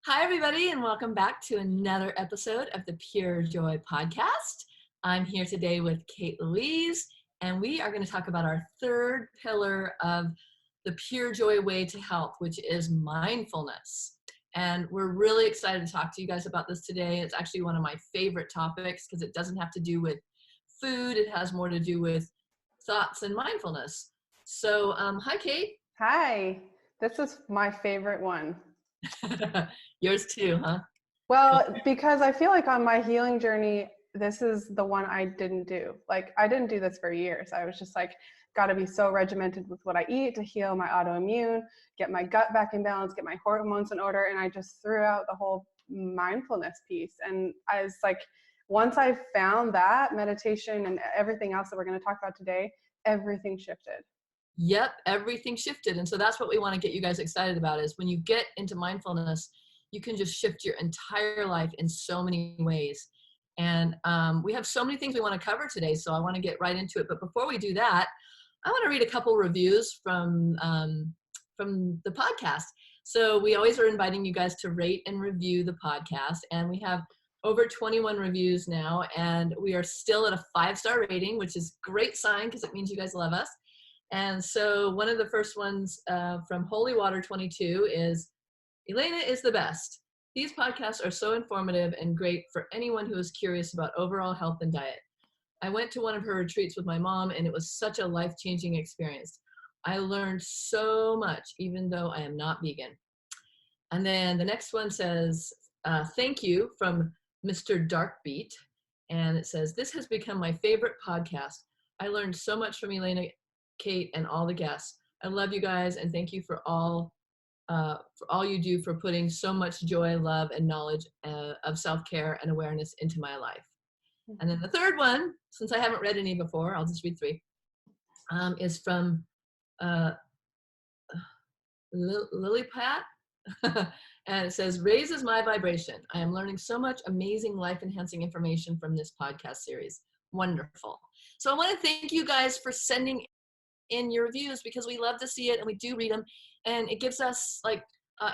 Hi, everybody, and welcome back to another episode of the Pure Joy podcast. I'm here today with Kate Louise, and we are going to talk about our third pillar of the Pure Joy way to health, which is mindfulness. And we're really excited to talk to you guys about this today. It's actually one of my favorite topics because it doesn't have to do with food. It has more to do with thoughts and mindfulness. So, hi, Kate. Hi, this is my favorite one. Yours too, huh? Well, because I feel like on my healing journey, this is the one I didn't do. Like, I didn't do this for years. I was just like, got to be so regimented with what I eat to heal my autoimmune, get my gut back in balance, get my hormones in order. And I just threw out the whole mindfulness piece. And I was like, once I found that meditation and everything else that we're going to talk about today, everything shifted. Yep, everything shifted. And so that's what we want to get you guys excited about is when you get into mindfulness, you can just shift your entire life in so many ways. And we have so many things we want to cover today, so I want to get right into it. But before we do that, I want to read a couple reviews from the podcast. So we always are inviting you guys to rate and review the podcast. And we have over 21 reviews now, and we are still at a 5-star rating, which is a great sign because it means you guys love us. And so one of the first ones from Holy Water 22 is, Elena is the best. These podcasts are so informative and great for anyone who is curious about overall health and diet. I went to one of her retreats with my mom, and it was such a life-changing experience. I learned so much, even though I am not vegan. And then the next one says, thank you from Mr. Darkbeat. And it says, this has become my favorite podcast. I learned so much from Elena, Kate, and all the guests. I love you guys, and thank you for all you do for putting so much joy, love, and knowledge of self-care and awareness into my life. And then the third one, since I haven't read any before, I'll just read 3, is from Lilypat. And it says, raises my vibration. I am learning so much amazing life-enhancing information from this podcast series. Wonderful. So I want to thank you guys for sending in your reviews because we love to see it and we do read them, and it gives us like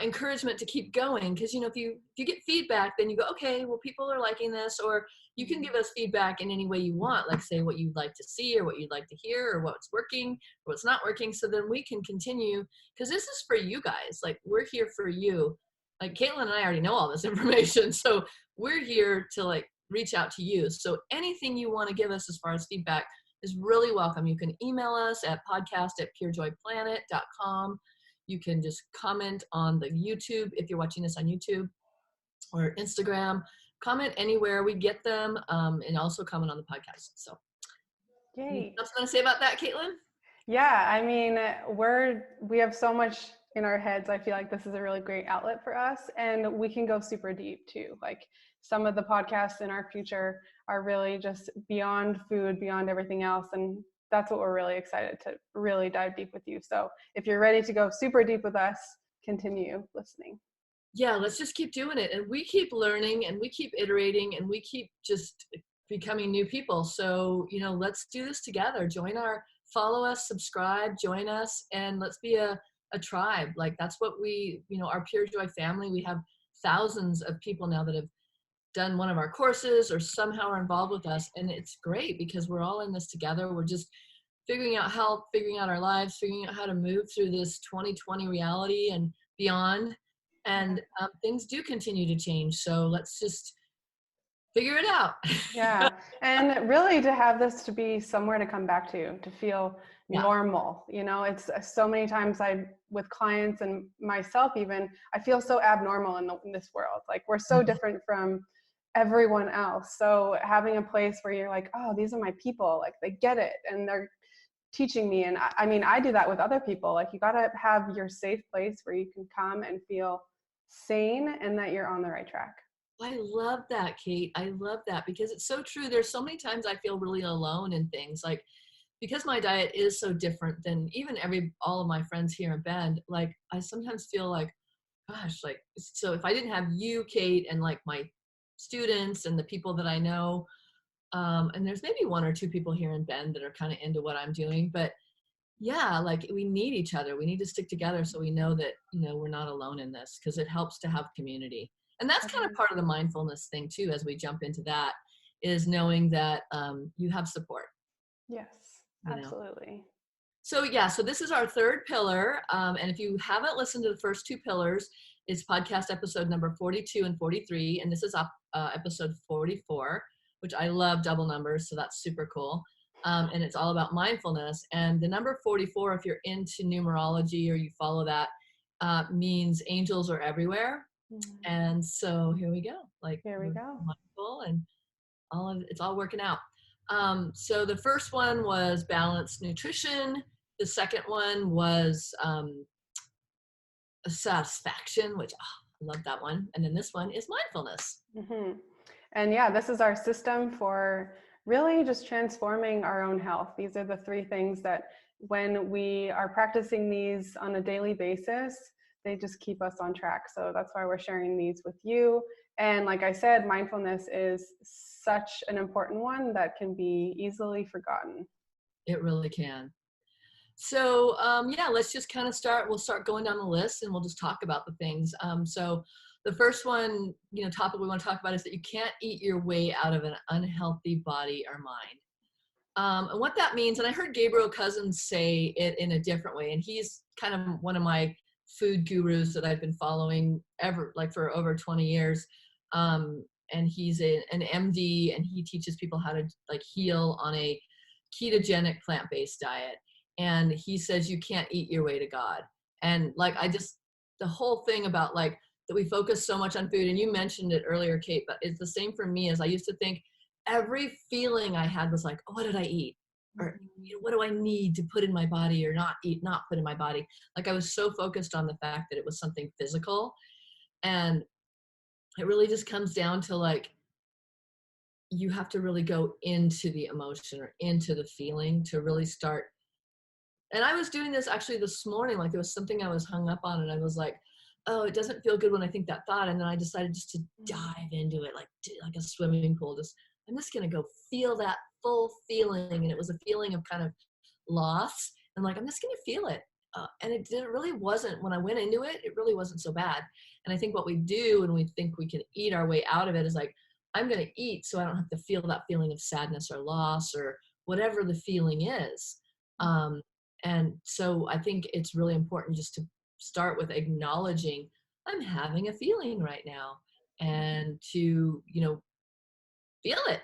encouragement to keep going because if you get feedback, then you go, okay, well, people are liking this, or you can give us feedback in any way you want, like say what you'd like to see or what you'd like to hear or what's working or what's not working, so then we can continue, because this is for you guys. Like, we're here for you. Like, Caitlin and I already know all this information, so we're here to like reach out to you. So anything you want to give us as far as feedback is really welcome. You can email us at podcast@purejoyplanet.com. You can just comment on the YouTube if you're watching this on YouTube, or Instagram. Comment anywhere. We get them, and also comment on the podcast. So, Yay. something to say about that, Caitlin? Yeah, I mean, we have so much in our heads. I feel like this is a really great outlet for us, and we can go super deep too. Like, some of the podcasts in our future are really just beyond food, beyond everything else, and that's what we're really excited to really dive deep with you. So if you're ready to go super deep with us, continue listening. Yeah, let's just keep doing it, and we keep learning, and we keep iterating, and we keep just becoming new people. So let's do this together. Follow us, subscribe, join us, and let's be a tribe. Like, that's what we, our Pure Joy family, we have thousands of people now that have done one of our courses or somehow are involved with us. And it's great because we're all in this together. We're just figuring out health, figuring out our lives, figuring out how to move through this 2020 reality and beyond. And things do continue to change. So let's just figure it out. Yeah. And really to have this to be somewhere to come back to feel normal. It's so many times with clients and myself even, I feel so abnormal in this world. Like, we're so different from everyone else. So having a place where you're like, oh, these are my people, like they get it and they're teaching me. And I mean, I do that with other people. Like, you got to have your safe place where you can come and feel sane and that you're on the right track. I love that, Kate. I love that because it's so true. There's so many times I feel really alone in things, like, because my diet is so different than even all of my friends here in Bend. Like, I sometimes feel like, gosh, like, so if I didn't have you, Kate, and like my students and the people that I know, and there's maybe 1 or 2 people here in Bend that are kind of into what I'm doing, but yeah, like we need each other. We need to stick together so we know that, we're not alone in this, because it helps to have community. And that's kind of Right. part of the mindfulness thing too, as we jump into that, is knowing that you have support, Yes, you know. absolutely. So yeah, so this is our third pillar. And if you haven't listened to the first two pillars, it's podcast episode number 42 and 43. And this is up episode 44, which I love double numbers. So that's super cool. And it's all about mindfulness. And the number 44, if you're into numerology or you follow that, means angels are everywhere. Mm. And so here we go. Like Here we we're go. mindful and it's all working out. So the first one was balanced nutrition. The second one was satisfaction, which I love that one. And then this one is mindfulness. Hmm. And yeah, this is our system for really just transforming our own health. These are the three things that when we are practicing these on a daily basis, they just keep us on track. So that's why we're sharing these with you. And like I said, mindfulness is such an important one that can be easily forgotten. It really can. So yeah, let's just kind of start. We'll start going down the list and we'll just talk about the things. So the first one, topic we want to talk about is that you can't eat your way out of an unhealthy body or mind. And what that means, and I heard Gabriel Cousins say it in a different way, and he's kind of one of my food gurus that I've been following for over 20 years. And he's an MD, and he teaches people how to like heal on a ketogenic plant-based diet. And he says you can't eat your way to God. And like the whole thing about like that we focus so much on food, and you mentioned it earlier, Kate, but it's the same for me. As I used to think every feeling I had was like, oh, what did I eat? Or what do I need to put in my body or not eat, not put in my body? Like I was so focused on the fact that it was something physical. And it really just comes down to like, you have to really go into the emotion or into the feeling to really start. And I was doing this actually this morning, like there was something I was hung up on and I was like, oh, it doesn't feel good when I think that thought. And then I decided just to dive into it, like a swimming pool. I'm just going to go feel that full feeling. And it was a feeling of kind of loss. And like, I'm just going to feel it. And it really wasn't, when I went into it, it really wasn't so bad. And I think what we do when we think we can eat our way out of it is like, I'm going to eat so I don't have to feel that feeling of sadness or loss or whatever the feeling is. And so I think it's really important just to start with acknowledging I'm having a feeling right now, and to, feel it.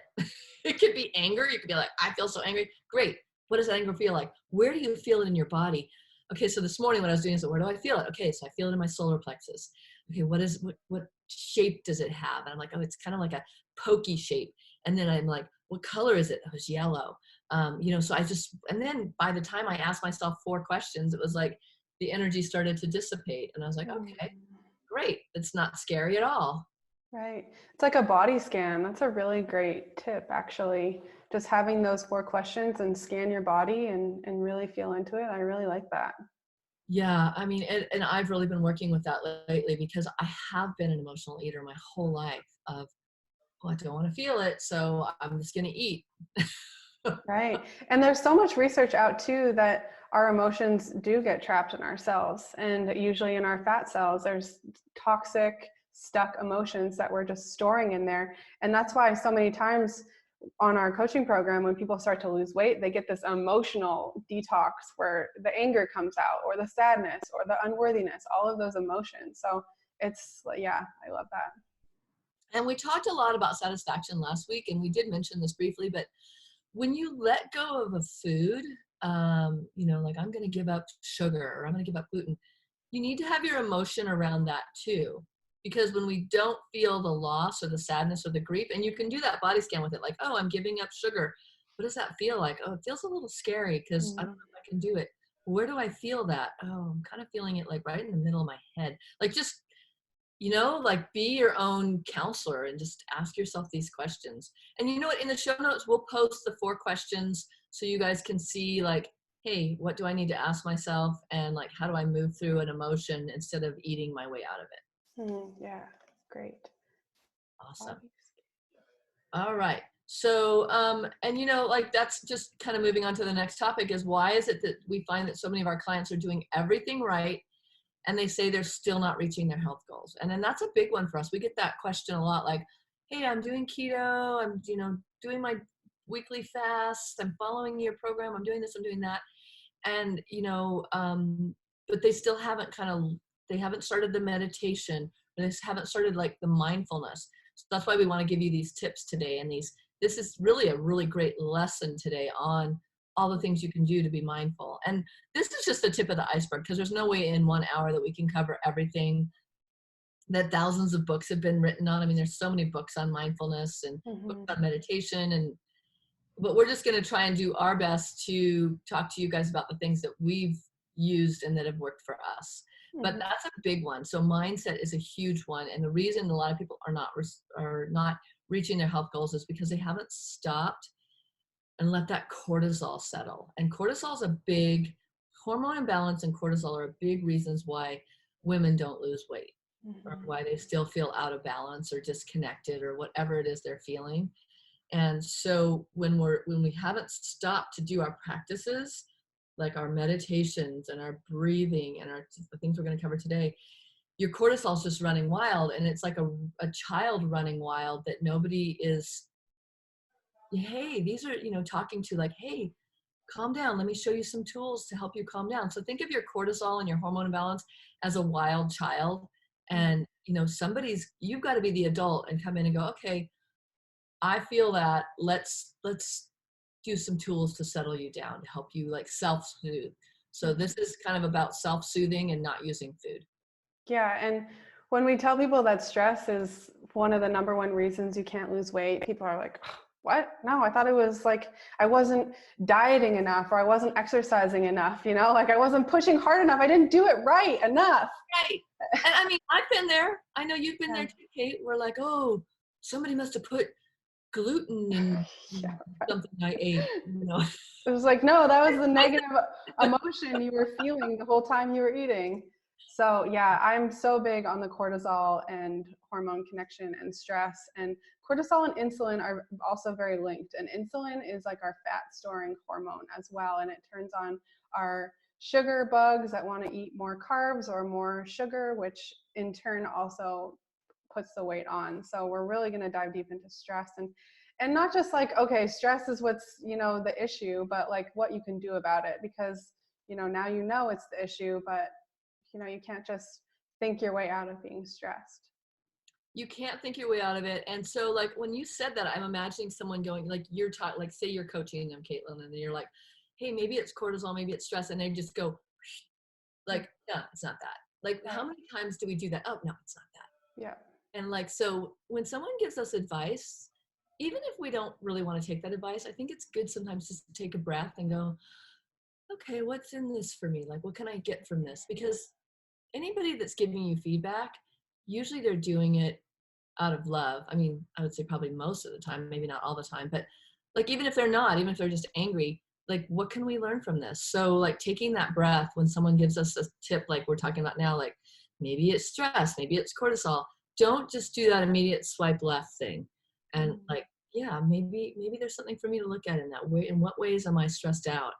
It could be anger. You could be like, I feel so angry. Great. What does anger feel like? Where do you feel it in your body? Okay, so this morning when I was doing this, where do I feel it? Okay, so I feel it in my solar plexus. Okay, what shape does it have? And I'm like, oh, it's kind of like a pokey shape. And then I'm like, what color is it? Oh, it's yellow. So and then by the time I asked myself 4 questions, it was like the energy started to dissipate. And I was like, okay, great. It's not scary at all. Right. It's like a body scan. That's a really great tip, actually. Just having those 4 questions and scan your body and really feel into it. I really like that. Yeah, I mean, and I've really been working with that lately because I have been an emotional eater my whole life of, oh, I don't want to feel it, so I'm just going to eat. Right. And there's so much research out too that our emotions do get trapped in our cells. And usually in our fat cells, there's toxic, stuck emotions that we're just storing in there. And that's why so many times on our coaching program, when people start to lose weight, they get this emotional detox where the anger comes out, or the sadness, or the unworthiness, all of those emotions. So it's, yeah, I love that. And we talked a lot about satisfaction last week, and we did mention this briefly, but when you let go of a food, like I'm going to give up sugar or I'm going to give up gluten, you need to have your emotion around that too. Because when we don't feel the loss or the sadness or the grief, and you can do that body scan with it, like, oh, I'm giving up sugar. What does that feel like? Oh, it feels a little scary because I don't know if I can do it. Where do I feel that? Oh, I'm kind of feeling it like right in the middle of my head. Like just, like be your own counselor and just ask yourself these questions. And you know what, in the show notes, we'll post the 4 questions so you guys can see like, hey, what do I need to ask myself? And like, how do I move through an emotion instead of eating my way out of it? Yeah, great. Awesome. All right. So, and like that's just kind of moving on to the next topic is why is it that we find that so many of our clients are doing everything right and they say they're still not reaching their health goals? And then that's a big one for us. We get that question a lot, like, hey, I'm doing keto, I'm, doing my weekly fast, I'm following your program, I'm doing this, I'm doing that. And, but they still haven't they haven't started the meditation, or they haven't started like the mindfulness. So that's why we want to give you these tips today. And this is really a really great lesson today on all the things you can do to be mindful. And this is just the tip of the iceberg, because there's no way in 1 hour that we can cover everything that thousands of books have been written on. I mean, there's so many books on mindfulness and books on meditation, but we're just going to try and do our best to talk to you guys about the things that we've used and that have worked for us. But that's a big one. So mindset is a huge one. And the reason a lot of people are not reaching their health goals is because they haven't stopped and let that cortisol settle. And cortisol is a big hormone imbalance, and cortisol are big reasons why women don't lose weight, or why they still feel out of balance or disconnected or whatever it is they're feeling. And so when we haven't stopped to do our practices, like our meditations and our breathing and the things we're going to cover today, your cortisol is just running wild. And it's like a child running wild that nobody is, hey, these are, talking to, like, hey, calm down. Let me show you some tools to help you calm down. So think of your cortisol and your hormone imbalance as a wild child. And, you've got to be the adult and come in and go, okay, I feel that, let's do some tools to settle you down, to help you like self-soothe. So this is kind of about self-soothing and not using food. Yeah. And when we tell people that stress is one of the number one reasons you can't lose weight, people are like, what? No, I thought it was like I wasn't dieting enough, or I wasn't exercising enough, like I wasn't pushing hard enough. I didn't do it right enough. Right. And I mean, I've been there. I know you've been there too, Kate. We're like, oh, somebody must have put gluten in something I ate. It was like, no, that was the negative emotion you were feeling the whole time you were eating. So yeah, I'm so big on the cortisol and hormone connection and stress. And cortisol and insulin are also very linked. And insulin is like our fat storing hormone as well. And it turns on our sugar bugs that want to eat more carbs or more sugar, which in turn also puts the weight on. So we're really going to dive deep into stress, and not just like, okay, stress is what's, the issue, but like what you can do about it, because, now it's the issue, but you can't just think your way out of being stressed. You can't think your way out of it. And so like when you said that, I'm imagining someone going, like, you're taught, like, say you're coaching them, Caitlin, and you're like, hey, maybe it's cortisol, maybe it's stress. And they just go like, no, it's not that. Like, how many times do we do that? Oh, no, it's not that. Yeah. And like, so when someone gives us advice, even if we don't really want to take that advice, I think it's good sometimes just to take a breath and go, okay, what's in this for me? Like, what can I get from this? Because anybody that's giving you feedback, usually they're doing it out of love. I mean, I would say probably most of the time, maybe not all the time, but like, even if they're not, even if they're just angry, like, what can we learn from this? So like taking that breath when someone gives us a tip, like we're talking about now, like maybe it's stress, maybe it's cortisol, don't just do that immediate swipe left thing. And like, yeah, maybe there's something for me to look at in that way. In what ways am I stressed out?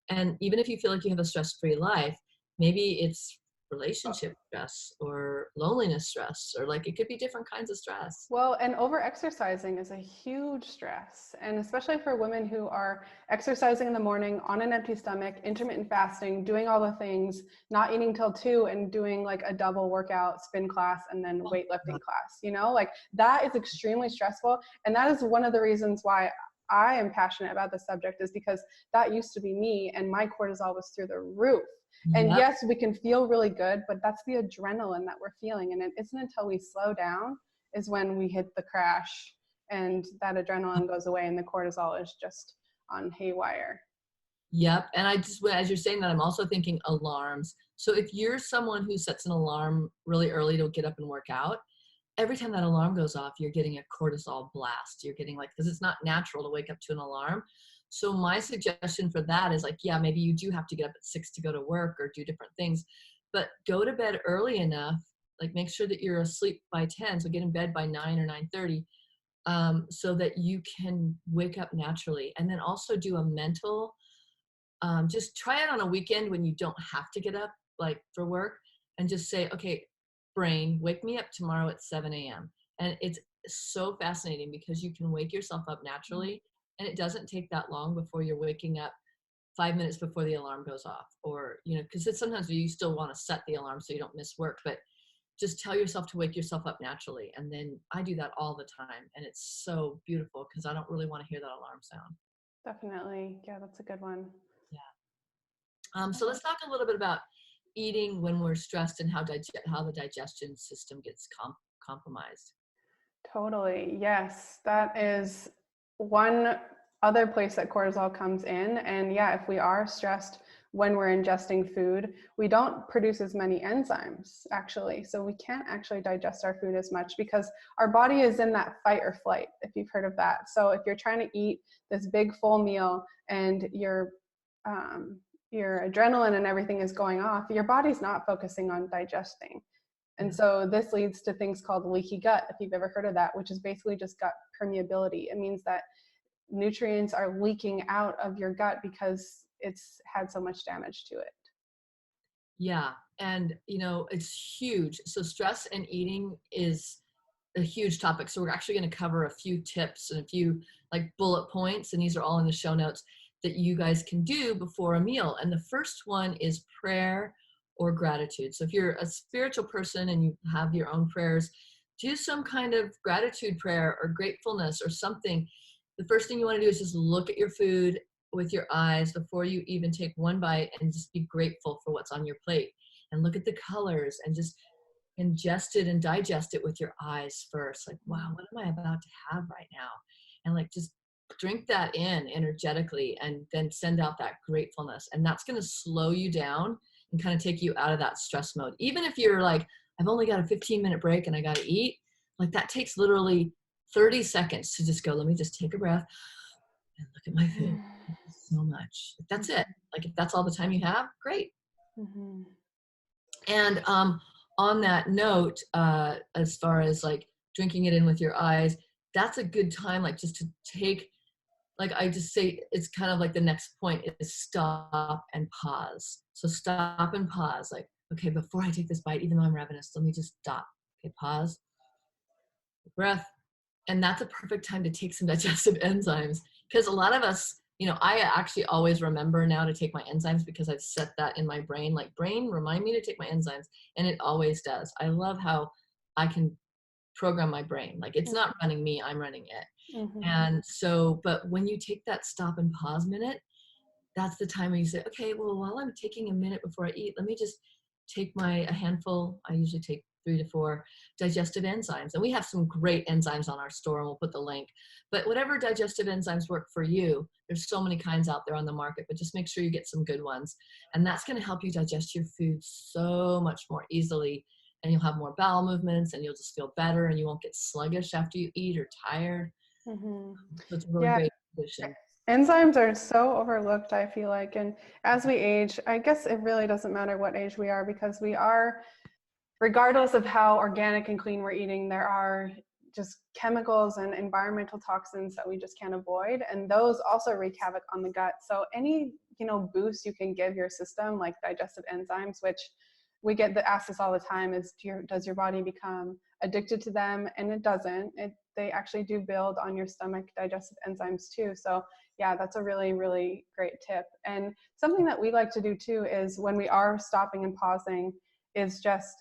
And even if you feel like you have a stress-free life, maybe it's relationship stress or loneliness stress, or like it could be different kinds of stress. Well, and over exercising is a huge stress. And especially for women who are exercising in the morning on an empty stomach, intermittent fasting, doing all the things, not eating till 2 and doing like a double workout, spin class, and then weightlifting class, like that is extremely stressful. And that is one of the reasons why I am passionate about this subject, is because that used to be me, and my cortisol was through the roof. And yes, we can feel really good, but that's the adrenaline that we're feeling. And it isn't until we slow down is when we hit the crash and that adrenaline goes away and the cortisol is just on haywire. Yep. And I just, as you're saying that, I'm also thinking alarms. So if you're someone who sets an alarm really early to get up and work out, every time that alarm goes off, you're getting a cortisol blast. You're getting like, because it's not natural to wake up to an alarm. So my suggestion for that is like, yeah, maybe you do have to get up at 6 to go to work or do different things, but go to bed early enough, like make sure that you're asleep by 10. So get in bed by 9 or 9:30. so that you can wake up naturally. And then also do a mental, just try it on a weekend when you don't have to get up like for work, and just say, okay, brain, wake me up tomorrow at 7 a.m. And it's so fascinating because you can wake yourself up naturally, and it doesn't take that long before you're waking up 5 minutes before the alarm goes off, or, because sometimes you still want to set the alarm so you don't miss work, but just tell yourself to wake yourself up naturally. And then I do that all the time. And it's so beautiful because I don't really want to hear that alarm sound. Definitely. Yeah, that's a good one. Yeah. So let's talk a little bit about eating when we're stressed and how the digestion system gets compromised. Totally. Yes. That is one other place that cortisol comes in. And yeah, if we are stressed when we're ingesting food, we don't produce as many enzymes actually. So we can't actually digest our food as much because our body is in that fight or flight, if you've heard of that. So if you're trying to eat this big full meal and your adrenaline and everything is going off, your body's not focusing on digesting. And so this leads to things called leaky gut, if you've ever heard of that, which is basically just gut permeability. It means that nutrients are leaking out of your gut because it's had so much damage to it. Yeah. And, it's huge. So stress and eating is a huge topic. So we're actually going to cover a few tips and a few like bullet points, and these are all in the show notes, that you guys can do before a meal. And the first one is prayer or gratitude. So if you're a spiritual person and you have your own prayers, do some kind of gratitude prayer or gratefulness or something. The first thing you want to do is just look at your food with your eyes before you even take one bite, and just be grateful for what's on your plate, and look at the colors and just ingest it and digest it with your eyes first. Like, wow, what am I about to have right now? And like, just drink that in energetically, and then send out that gratefulness. And that's going to slow you down and kind of take you out of that stress mode. Even if you're like, I've only got a 15-minute break and I got to eat, like that takes literally 30 seconds to just go, let me just take a breath and look at my food. Thank you so much. That's it. Like if that's all the time you have, great. Mm-hmm. And on that note, as far as like drinking it in with your eyes, that's a good time, like just to take, like I just say, it's kind of like the next point is stop and pause. So stop and pause. Like, okay, before I take this bite, even though I'm ravenous, let me just stop. Okay, pause, breath. And that's a perfect time to take some digestive enzymes, because a lot of us, I actually always remember now to take my enzymes because I've set that in my brain, like, brain, remind me to take my enzymes. And it always does. I love how I can program my brain. Like it's not running me, I'm running it. Mm-hmm. And so, but when you take that stop and pause minute, that's the time when you say, okay, well, while I'm taking a minute before I eat, let me just take a handful. I usually take 3 to 4 digestive enzymes. And we have some great enzymes on our store, and we'll put the link. But whatever digestive enzymes work for you, there's so many kinds out there on the market, but just make sure you get some good ones. And that's going to help you digest your food so much more easily. And you'll have more bowel movements, and you'll just feel better, and you won't get sluggish after you eat or tired. Mm-hmm. So it's a really Yeah. great addition. Enzymes are so overlooked, I feel like. And as we age, I guess it really doesn't matter what age we are, because we are, regardless of how organic and clean we're eating, there are just chemicals and environmental toxins that we just can't avoid. And those also wreak havoc on the gut. So any, boost you can give your system, like digestive enzymes, which we get asked this all the time, is does your body become addicted to them? And it doesn't. They actually do build on your stomach digestive enzymes too. So yeah, that's a really, really great tip. And something that we like to do too is when we are stopping and pausing is just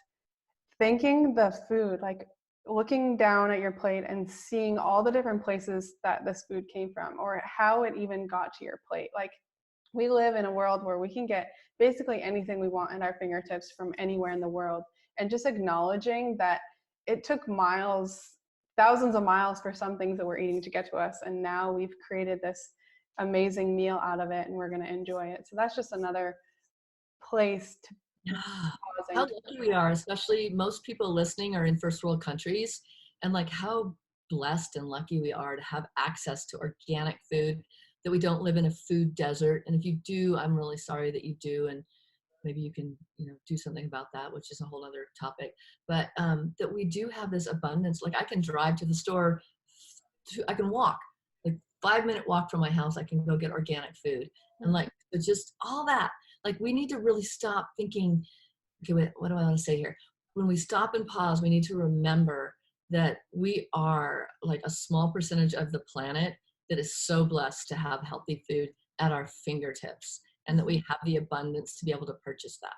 thanking the food, like looking down at your plate and seeing all the different places that this food came from, or how it even got to your plate. Like, we live in a world where we can get basically anything we want at our fingertips from anywhere in the world. And just acknowledging that it took miles, thousands of miles for some things that we're eating to get to us. And now we've created this amazing meal out of it, and we're going to enjoy it. So that's just another place to How pausing. lucky we are, especially most people listening are in first world countries, and like how blessed and lucky we are to have access to organic food, that we don't live in a food desert. And if you do, I'm really sorry that you do. And maybe you can, do something about that, which is a whole other topic. But that we do have this abundance. Like I can drive to the store I can walk, like 5-minute walk from my house. I can go get organic food. And like, it's just all that, like, we need to really stop thinking, okay, wait, what do I want to say here? When we stop and pause, we need to remember that we are like a small percentage of the planet that is so blessed to have healthy food at our fingertips, and that we have the abundance to be able to purchase that.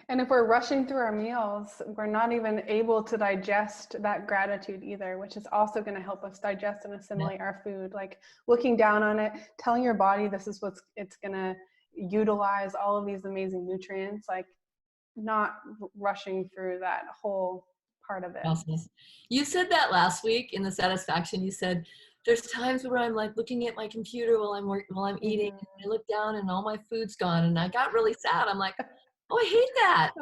And if we're rushing through our meals, we're not even able to digest that gratitude either, which is also going to help us digest and assimilate our food. Like looking down on it, telling your body this is what it's going to utilize, all of these amazing nutrients, like not rushing through that whole part of it. Process. You said that last week in the satisfaction. You said there's times where I'm like looking at my computer while I'm eating, and I look down and all my food's gone, and I got really sad. I'm like, oh, I hate that.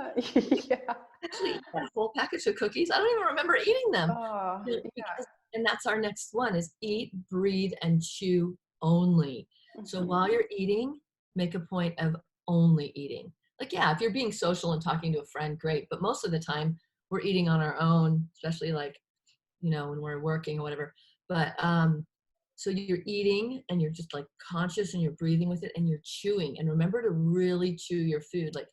Yeah. Actually eat that whole package of cookies. I don't even remember eating them. Oh, yeah. And that's our next one, is eat, breathe, and chew only. So while you're eating, make a point of only eating. Like, yeah, if you're being social and talking to a friend, great. But most of the time we're eating on our own, especially like, when we're working or whatever. But so you're eating and you're just like conscious and you're breathing with it and you're chewing. And remember to really chew your food. Like,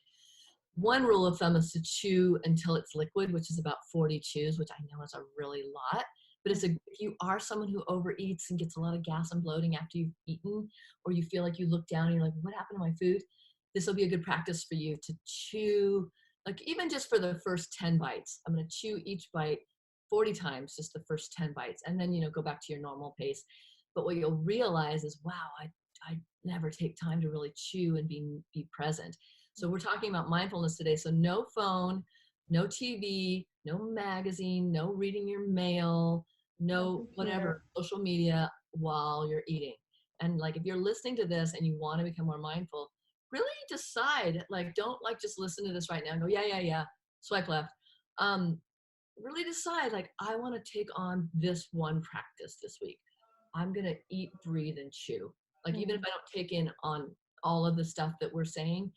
one rule of thumb is to chew until it's liquid, which is about 40 chews, which I know is a really lot. But if you are someone who overeats and gets a lot of gas and bloating after you've eaten, or you feel like you look down and you're like, what happened to my food? This will be a good practice for you to chew, like even just for the first 10 bites. I'm going to chew each bite 40 times, just the first 10 bites. And then, go back to your normal pace. But what you'll realize is, wow, I never take time to really chew and be present. So we're talking about mindfulness today. So no phone, no TV, no magazine, no reading your mail, no whatever, social media while you're eating. And like, if you're listening to this and you want to become more mindful, really decide, like, don't like just listen to this right now and go, yeah, swipe left. Really decide, like, I want to take on this one practice this week. I'm going to eat, breathe, and chew. Like, even if I don't take in on all of the stuff that we're saying,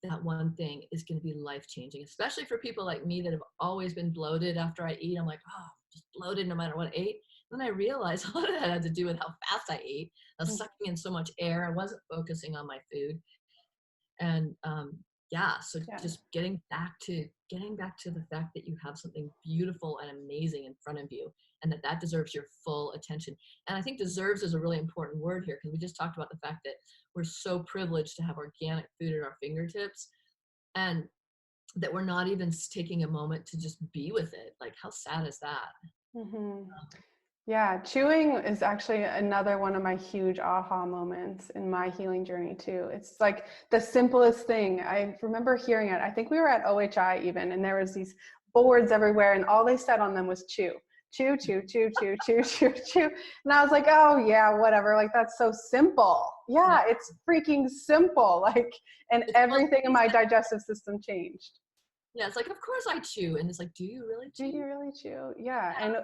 that one thing is going to be life-changing, especially for people like me that have always been bloated after I eat. I'm like, oh, just bloated no matter what I ate. And then I realized a lot of that had to do with how fast I ate. I was sucking in so much air. I wasn't focusing on my food. And just getting back to the fact that you have something beautiful and amazing in front of you, and that deserves your full attention. And I think deserves is a really important word here, because we just talked about the fact that we're so privileged to have organic food at our fingertips, and that we're not even taking a moment to just be with it. Like, how sad is that? Yeah, chewing is actually another one of my huge aha moments in my healing journey too. It's like the simplest thing. I remember hearing it. I think we were at OHI even, and there was these boards everywhere, and all they said on them was chew, chew, chew, chew, chew, chew, chew, chew. And I was like, oh yeah, whatever. Like, that's so simple. Yeah, it's freaking simple. Like, and everything in my digestive system changed. Yeah, it's like, of course I chew. And it's like, do you really chew? Do you really chew? Yeah. And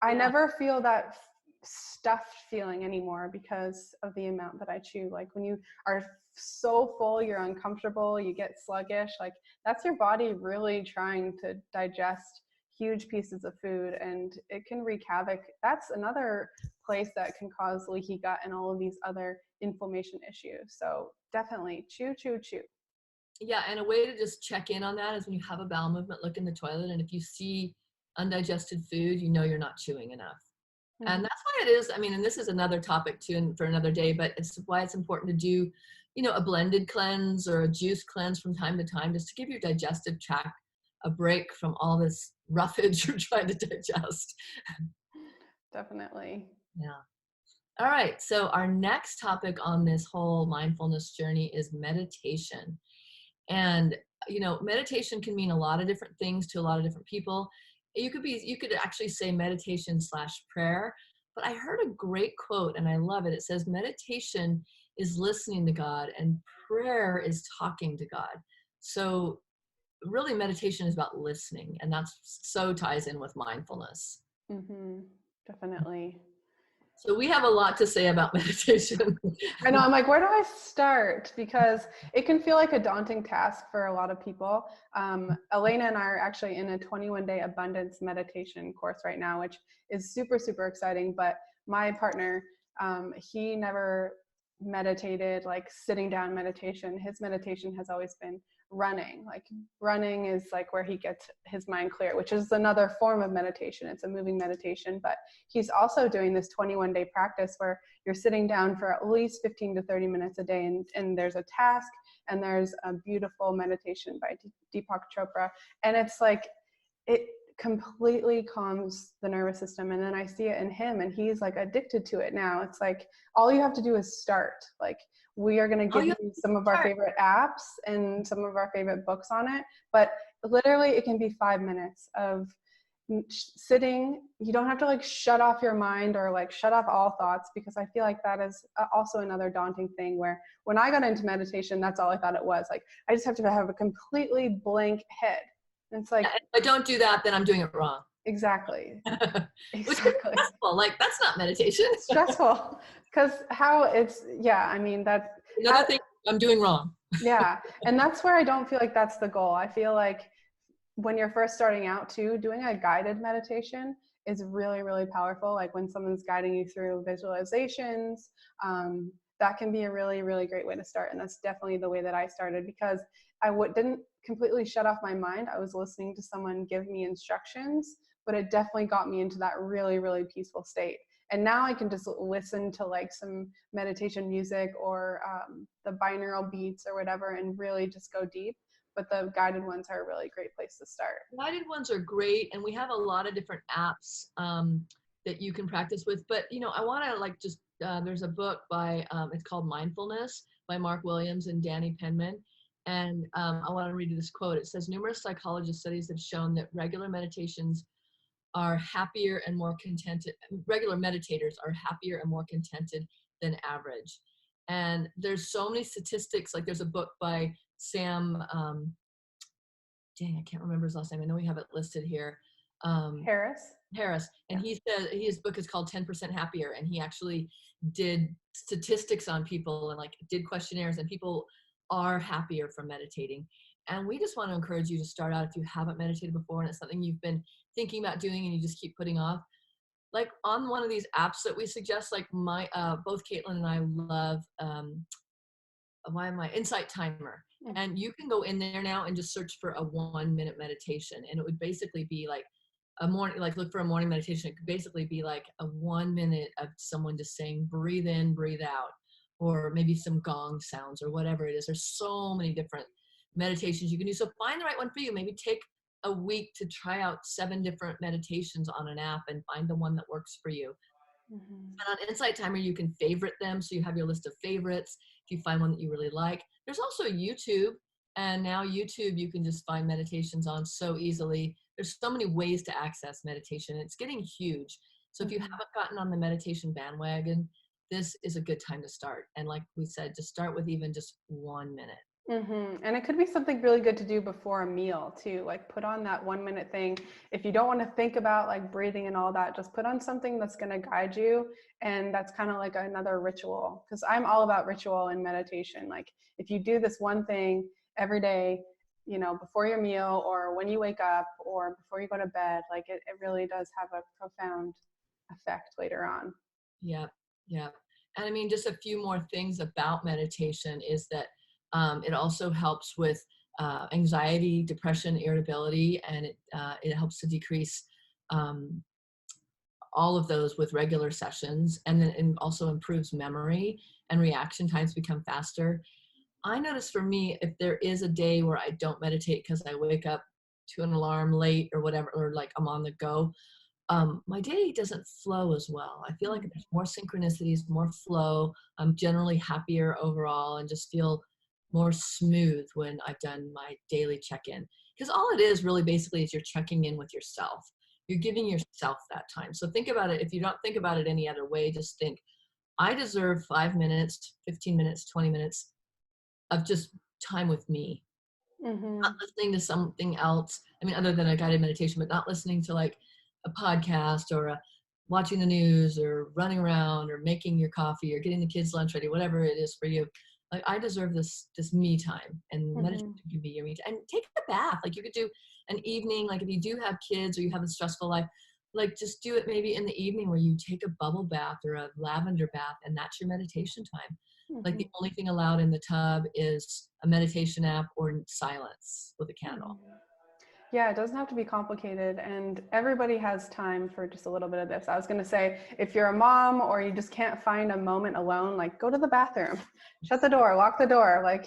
I never feel that stuffed feeling anymore because of the amount that I chew. Like, when you are so full, you're uncomfortable, you get sluggish, like that's your body really trying to digest huge pieces of food, and it can wreak havoc. That's another place that can cause leaky gut and all of these other inflammation issues. So definitely chew, chew, chew. Yeah, and a way to just check in on that is when you have a bowel movement, look in the toilet, and if you see undigested food, you're not chewing enough. And that's why it is, I mean, and this is another topic too, and for another day, but it's why it's important to do, a blended cleanse or a juice cleanse from time to time, just to give your digestive tract a break from all this roughage you're trying to digest. Definitely. Yeah. All right. So our next topic on this whole mindfulness journey is meditation. And, meditation can mean a lot of different things to a lot of different people. You could actually say meditation/prayer, but I heard a great quote and I love it. It says, meditation is listening to God and prayer is talking to God. So really, meditation is about listening, and that's so ties in with mindfulness. Definitely. So we have a lot to say about meditation. I know, I'm like, where do I start? Because it can feel like a daunting task for a lot of people. Elena and I are actually in a 21-day abundance meditation course right now, which is super, super exciting. But my partner, he never meditated, like sitting down meditation. His meditation has always been running. Like running is like where he gets his mind clear, which is another form of meditation. It's a moving meditation, but he's also doing this 21-day practice where you're sitting down for at least 15 to 30 minutes a day, and there's a task, and there's a beautiful meditation by Deepak Chopra, and it's like it completely calms the nervous system. And then I see it in him, and he's like addicted to it now. It's like all you have to do is start. Like, we are going to give you some of our favorite apps and some of our favorite books on it, but literally it can be 5 minutes of sitting. You don't have to like shut off your mind or like shut off all thoughts, because I feel like that is also another daunting thing, where when I got into meditation, that's all I thought it was. Like, I just have to have a completely blank head. And it's like, if I don't do that, then I'm doing it wrong. Exactly. Which is stressful. Like, that's not meditation. It's stressful, because how it's, yeah, I mean, that's another thing I'm doing wrong. Yeah. And that's where I don't feel like that's the goal. I feel like when you're first starting out too, doing a guided meditation is really, really powerful. Like when someone's guiding you through visualizations, that can be a really, really great way to start. And that's definitely the way that I started, because I didn't completely shut off my mind. I was listening to someone give me instructions, but it definitely got me into that really, really peaceful state. And now I can just listen to like some meditation music or the binaural beats or whatever, and really just go deep. But the guided ones are a really great place to start. Guided ones are great. And we have a lot of different apps that you can practice with. But, you know, I want to like just, there's a book by, it's called Mindfulness by Mark Williams and Danny Penman. And I want to read you this quote. It says, numerous psychologist studies have shown that regular meditations are happier and more contented. Regular meditators are happier and more contented than average. And there's so many statistics. Like there's a book by Sam, dang, I can't remember his last name. I know we have it listed here. Harris. And he said his book is called 10% Happier, and he actually did statistics on people and like did questionnaires, and people are happier from meditating. And we just want to encourage you to start out if you haven't meditated before and it's something you've been thinking about doing and you just keep putting off. Like on one of these apps that we suggest, like both Caitlin and I love Insight Timer. And you can go in there now and just search for a 1-minute meditation, and it would basically be like a morning, like look for a morning meditation. It could basically be like a 1 minute of someone just saying breathe in, breathe out, or maybe some gong sounds or whatever it is. There's so many different meditations you can do. So find the right one for you. Maybe take a week to try out 7 different meditations on an app and find the one that works for you. Mm-hmm. And on Insight Timer, you can favorite them. So you have your list of favorites. If you find one that you really like, there's also YouTube. And now YouTube, you can just find meditations on so easily. There's so many ways to access meditation. It's getting huge. So if you haven't gotten on the meditation bandwagon, this is a good time to start. And like we said, just start with even just 1 minute. Mm-hmm. And it could be something really good to do before a meal too. Like put on that 1 minute thing. If you don't want to think about like breathing and all that, just put on something that's going to guide you. And that's kind of like another ritual, because I'm all about ritual and meditation. Like if you do this one thing every day, you know, before your meal or when you wake up or before you go to bed, like it really does have a profound effect later on. Yeah. Yeah. And I mean, just a few more things about meditation is that it also helps with anxiety, depression, irritability, and it helps to decrease all of those with regular sessions. And then it also improves memory, and reaction times become faster. I notice for me, if there is a day where I don't meditate because I wake up to an alarm late or whatever, or like I'm on the go, my day doesn't flow as well. I feel like there's more synchronicities, more flow. I'm generally happier overall and just feel more smooth when I've done my daily check-in. Because all it is really basically is you're checking in with yourself. You're giving yourself that time. So think about it. If you don't think about it any other way, just think, I deserve 5 minutes, 15 minutes, 20 minutes of just time with me. Mm-hmm. Not listening to something else. I mean, other than a guided meditation, but not listening to like a podcast or watching the news or running around or making your coffee or getting the kids lunch ready, whatever it is for you. Like I deserve this me time, and meditation can be your me time. And take a bath. Like you could do an evening, like if you do have kids or you have a stressful life, like just do it maybe in the evening where you take a bubble bath or a lavender bath, and that's your meditation time. Like the only thing allowed in the tub is a meditation app or silence with a candle. Yeah, it doesn't have to be complicated, and everybody has time for just a little bit of this. I was going to say, if you're a mom or you just can't find a moment alone, like go to the bathroom, shut the door, lock the door. Like,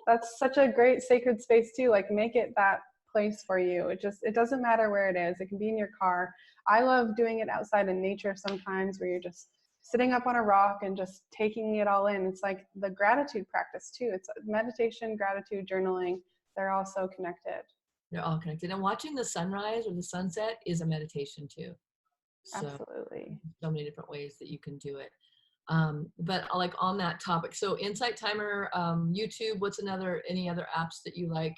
that's such a great sacred space too. Like make it that place for you. It doesn't matter where it is. It can be in your car. I love doing it outside in nature sometimes, where you're just sitting up on a rock and just taking it all in. It's like the gratitude practice too. It's meditation, gratitude, journaling. They're all so connected. They're all connected. And watching the sunrise or the sunset is a meditation too. So, Absolutely. so many different ways that you can do it. But like on that topic, so Insight Timer, YouTube, any other apps that you like?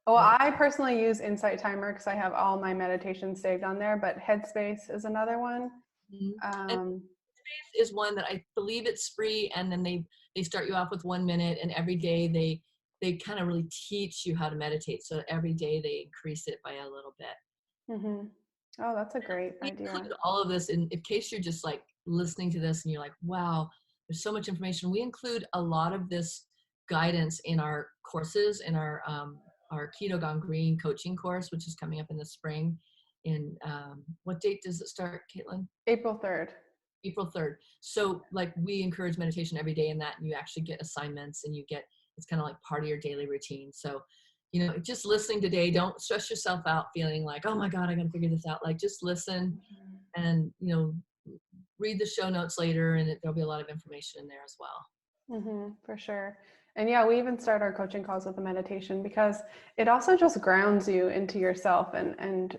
Well, I personally use Insight Timer because I have all my meditations saved on there, but Headspace is another one. And Headspace is one that I believe it's free, and then they start you off with 1 minute, and every day they kind of really teach you how to meditate. So every day they increase it by a little bit. Mm-hmm. Oh, that's a great We idea. include all of this in case you're just like listening to this and you're like, wow, there's so much information. We include a lot of this guidance in our courses, in our Keto Gone Green coaching course, which is coming up in the spring. In what date does it start, Caitlin? April 3rd. April 3rd. So like we encourage meditation every day in that, and you actually get assignments, and it's kind of like part of your daily routine. So, just listening today, don't stress yourself out feeling like, oh my God, I got to figure this out. Like just listen and, read the show notes later, and there'll be a lot of information in there as well. For sure. And yeah, we even start our coaching calls with a meditation because it also just grounds you into yourself and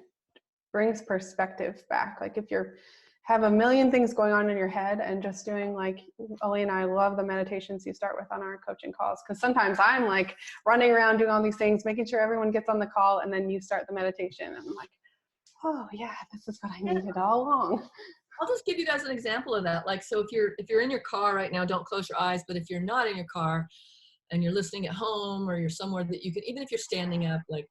brings perspective back. Like if you're have a million things going on in your head, and just doing, like Elena, I love the meditations you start with on our coaching calls, because sometimes I'm like running around doing all these things, making sure everyone gets on the call, and then you start the meditation and I'm like, oh yeah, this is what I needed all along. I'll just give you guys an example of that. Like, so if you're in your car right now, don't close your eyes. But if you're not in your car and you're listening at home, or you're somewhere that you can, even if you're standing up, like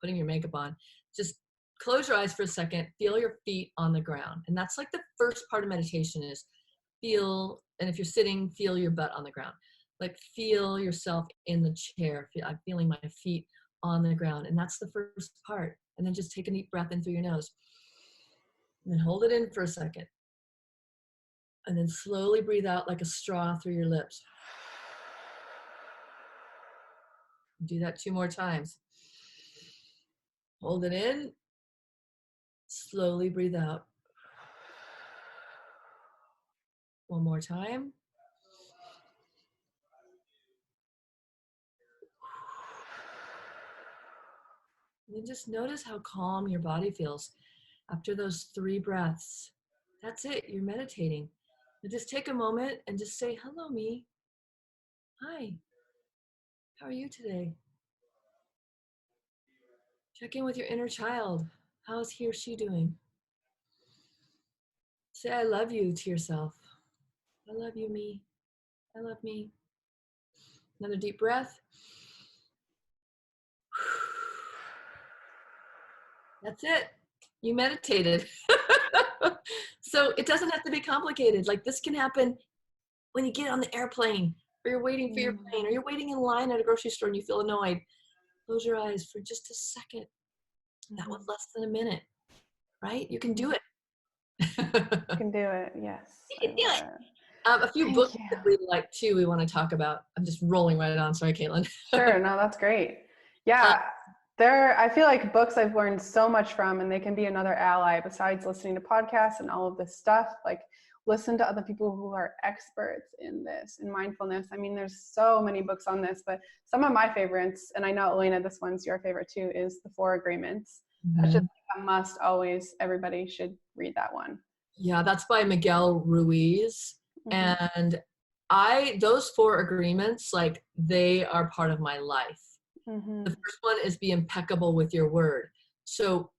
putting your makeup on, just close your eyes for a second, feel your feet on the ground. And that's like the first part of meditation is feel, and if you're sitting, feel your butt on the ground. Like feel yourself in the chair. I'm feeling my feet on the ground. And that's the first part. And then just take a deep breath in through your nose. And then hold it in for a second. And then slowly breathe out like a straw through your lips. Do that 2 more times. Hold it in. Slowly breathe out. 1 more time. And then just notice how calm your body feels after those 3 breaths. That's it. You're meditating. And just take a moment and just say, hello, me. Hi. How are you today? Check in with your inner child. How is he or she doing? Say, I love you to yourself. I love you, me. I love me. Another deep breath. That's it. You meditated. So it doesn't have to be complicated. Like this can happen when you get on the airplane, or you're waiting for your plane, or you're waiting in line at a grocery store and you feel annoyed. Close your eyes for just a second. That was less than a minute, right? You can do it. You can do it. Yes. You can do it. A few books that we like too, we want to talk about. I'm just rolling right on. Sorry, Caitlin. Sure. No, that's great. Yeah. I feel like books I've learned so much from, and they can be another ally besides listening to podcasts and all of this stuff. Like listen to other people who are experts in this, in mindfulness. I mean, there's so many books on this, but some of my favorites, and I know Elena, this one's your favorite too, is The 4 Agreements. That's just a must always. Everybody should read that one. Yeah, that's by Miguel Ruiz. And those 4 agreements, like they are part of my life. The first one is be impeccable with your word. So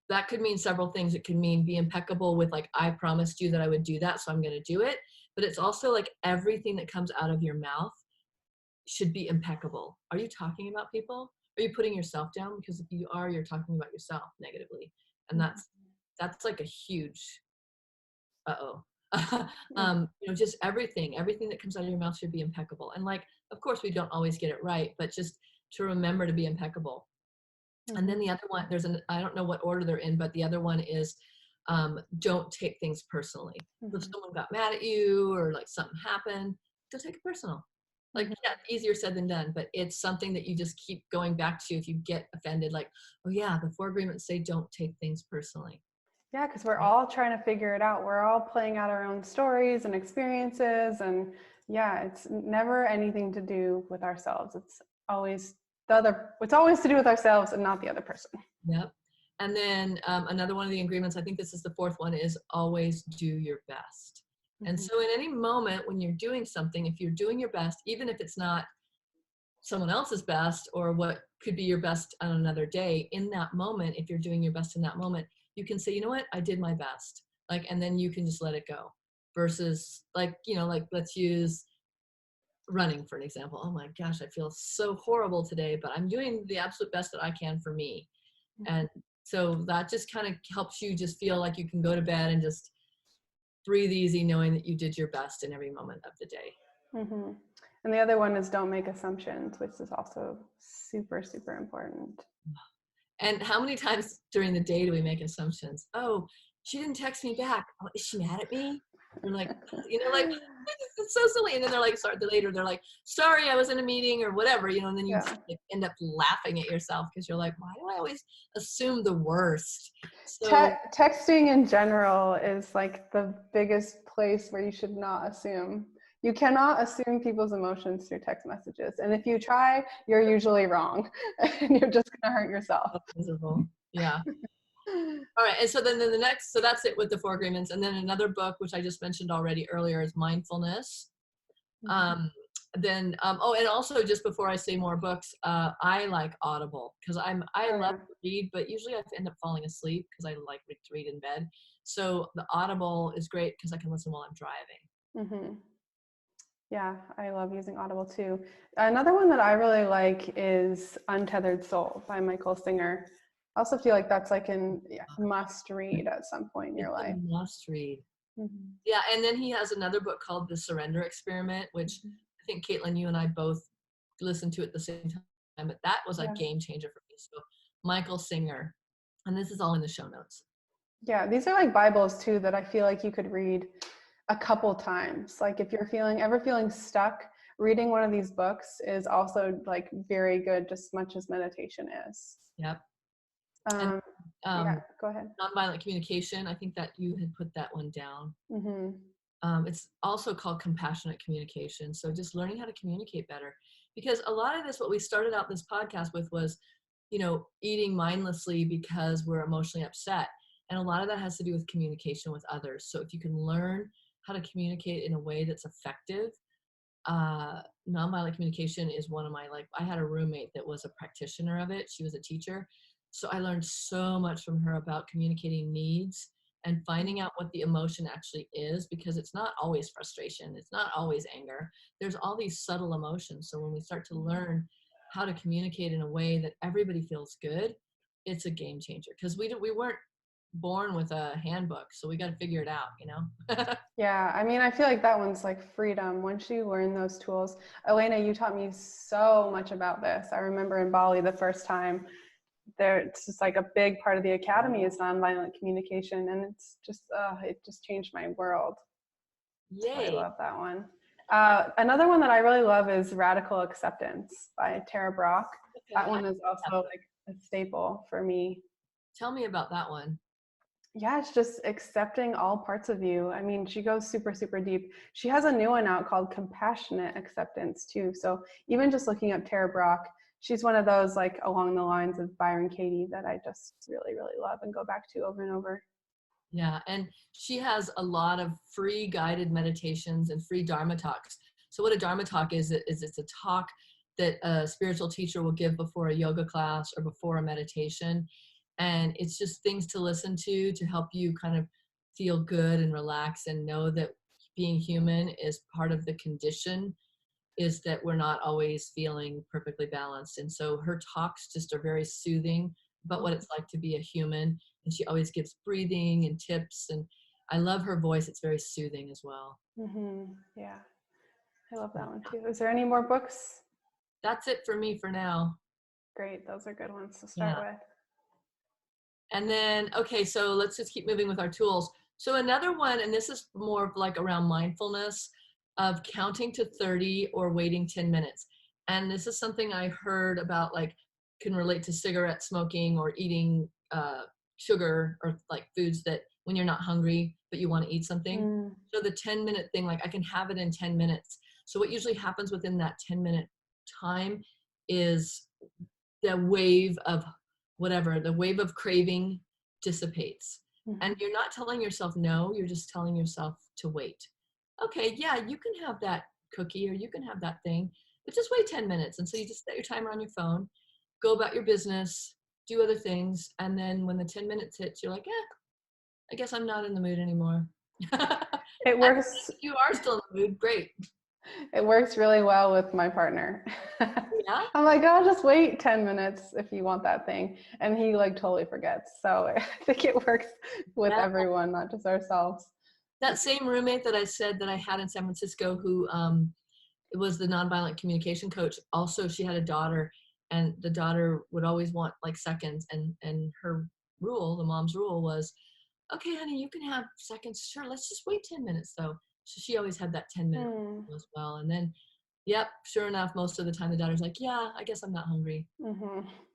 that could mean several things. It could mean be impeccable with like, I promised you that I would do that, so I'm going to do it. But it's also like everything that comes out of your mouth should be impeccable. Are you talking about people? Are you putting yourself down? Because if you are, you're talking about yourself negatively. And that's like a huge, uh-oh. Just everything that comes out of your mouth should be impeccable. And like, of course we don't always get it right, but just to remember to be impeccable. And then the other one, I don't know what order they're in, but the other one is, don't take things personally. If someone got mad at you or like something happened, don't take it personal. Like, yeah, easier said than done, but it's something that you just keep going back to if you get offended, like, oh yeah, the 4 agreements say don't take things personally. Yeah, because we're all trying to figure it out. We're all playing out our own stories and experiences. And yeah, it's never anything to do with ourselves. It's always it's always to do with ourselves and not the other person. Yep. And then another one of the agreements, I think this is the 4th one, is always do your best. And so in any moment when you're doing something, if you're doing your best, even if it's not someone else's best or what could be your best on another day, in that moment, if you're doing your best in that moment, you can say, you know what, I did my best. Like, and then you can just let it go. Versus like, like let's use running for an example. Oh my gosh, I feel so horrible today, but I'm doing the absolute best that I can for me. And so that just kind of helps you just feel like you can go to bed and just breathe easy, knowing that you did your best in every moment of the day. And the other one is don't make assumptions, which is also super, super important. And how many times during the day do we make assumptions? Oh, she didn't text me back. Oh, is she mad at me? And like, like, it's so silly. And then they're like, sorry, later they're like, sorry, I was in a meeting or whatever, and then you like, end up laughing at yourself because you're like, why do I always assume the worst? So texting in general is like the biggest place where you should not assume. You cannot assume people's emotions through text messages. And if you try, you're usually wrong and you're just going to hurt yourself. Miserable. Yeah. All right. And so then the next, so that's it with the 4 agreements. And then another book, which I just mentioned already earlier, is Mindfulness. And also just before I say more books, I like Audible because I love to read, but usually I end up falling asleep because I like to read in bed. So the Audible is great because I can listen while I'm driving. Yeah, I love using Audible too. Another one that I really like is Untethered Soul by Michael Singer. I also feel like that's like a must read at some point in your life. Must read. Yeah, and then he has another book called The Surrender Experiment, which I think Caitlin, you and I both listened to at the same time, but that was a game changer for me. So Michael Singer, and this is all in the show notes. Yeah, these are like Bibles too that I feel like you could read a couple times. Like if you're ever feeling stuck, reading one of these books is also like very good, just as much as meditation is. Yep. Yeah, go ahead. Nonviolent communication. I think that you had put that one down. It's also called compassionate communication. So just learning how to communicate better, because a lot of this, what we started out this podcast with was, eating mindlessly because we're emotionally upset. And a lot of that has to do with communication with others. So if you can learn how to communicate in a way that's effective, nonviolent communication is one of my, I had a roommate that was a practitioner of it. She was a teacher. So I learned so much from her about communicating needs and finding out what the emotion actually is, because it's not always frustration. It's not always anger. There's all these subtle emotions. So when we start to learn how to communicate in a way that everybody feels good, it's a game changer, because we weren't born with a handbook, so we got to figure it out. Yeah, I mean, I feel like that one's like freedom. Once you learn those tools, Elena, you taught me so much about this. I remember in Bali the first time, it's just like a big part of the academy is nonviolent communication, and it's just it just changed my world. Yay. So I love that one. Another one that I really love is Radical Acceptance by Tara Brach. That one is also like a staple for me. Tell me about that one. Yeah, it's just accepting all parts of you. I mean, she goes super, super deep. She has a new one out called Compassionate Acceptance too. So even just looking up Tara Brach, she's one of those like along the lines of Byron Katie that I just really, really love and go back to over and over. Yeah, and she has a lot of free guided meditations and free Dharma talks. So what a Dharma talk is it's a talk that a spiritual teacher will give before a yoga class or before a meditation. And it's just things to listen to help you kind of feel good and relax and know that being human is part of the condition, is that we're not always feeling perfectly balanced. And so her talks just are very soothing, about what it's like to be a human. And she always gives breathing and tips. And I love her voice. It's very soothing as well. Yeah, I love that one too. Is there any more books? That's it for me for now. Great. Those are good ones to start Yeah. with. And then, okay, so let's just keep moving with our tools. So another one, and this is more of like around mindfulness, of counting to 30 or waiting 10 minutes. And this is something I heard about, like, can relate to cigarette smoking or eating sugar or like foods that when you're not hungry, but you want to eat something. So the 10-minute thing, like I can have it in 10 minutes. So what usually happens within that 10-minute time is the wave of whatever, the wave of craving dissipates. And you're not telling yourself no, you're just telling yourself to wait. Okay, yeah, you can have that cookie or you can have that thing, but just wait 10 minutes. And so you just set your timer on your phone, go about your business, do other things. And then when the 10 minutes hits, you're like, I guess I'm not in the mood anymore. It works. If you are still in the mood, great. It works really well with my partner. Yeah. I'm like, oh, just wait 10 minutes if you want that thing. And he like totally forgets. So I think it works with Yeah. everyone, not just ourselves. That same roommate that I said that I had in San Francisco, who was the nonviolent communication coach, also she had a daughter, and the daughter would always want like seconds, and her rule, the mom's rule, was, okay, honey, you can have seconds, sure, let's just wait 10 minutes though. So she always had that 10-minute rule as well. And then, yep, sure enough, most of the time the daughter's like, yeah, I guess I'm not hungry.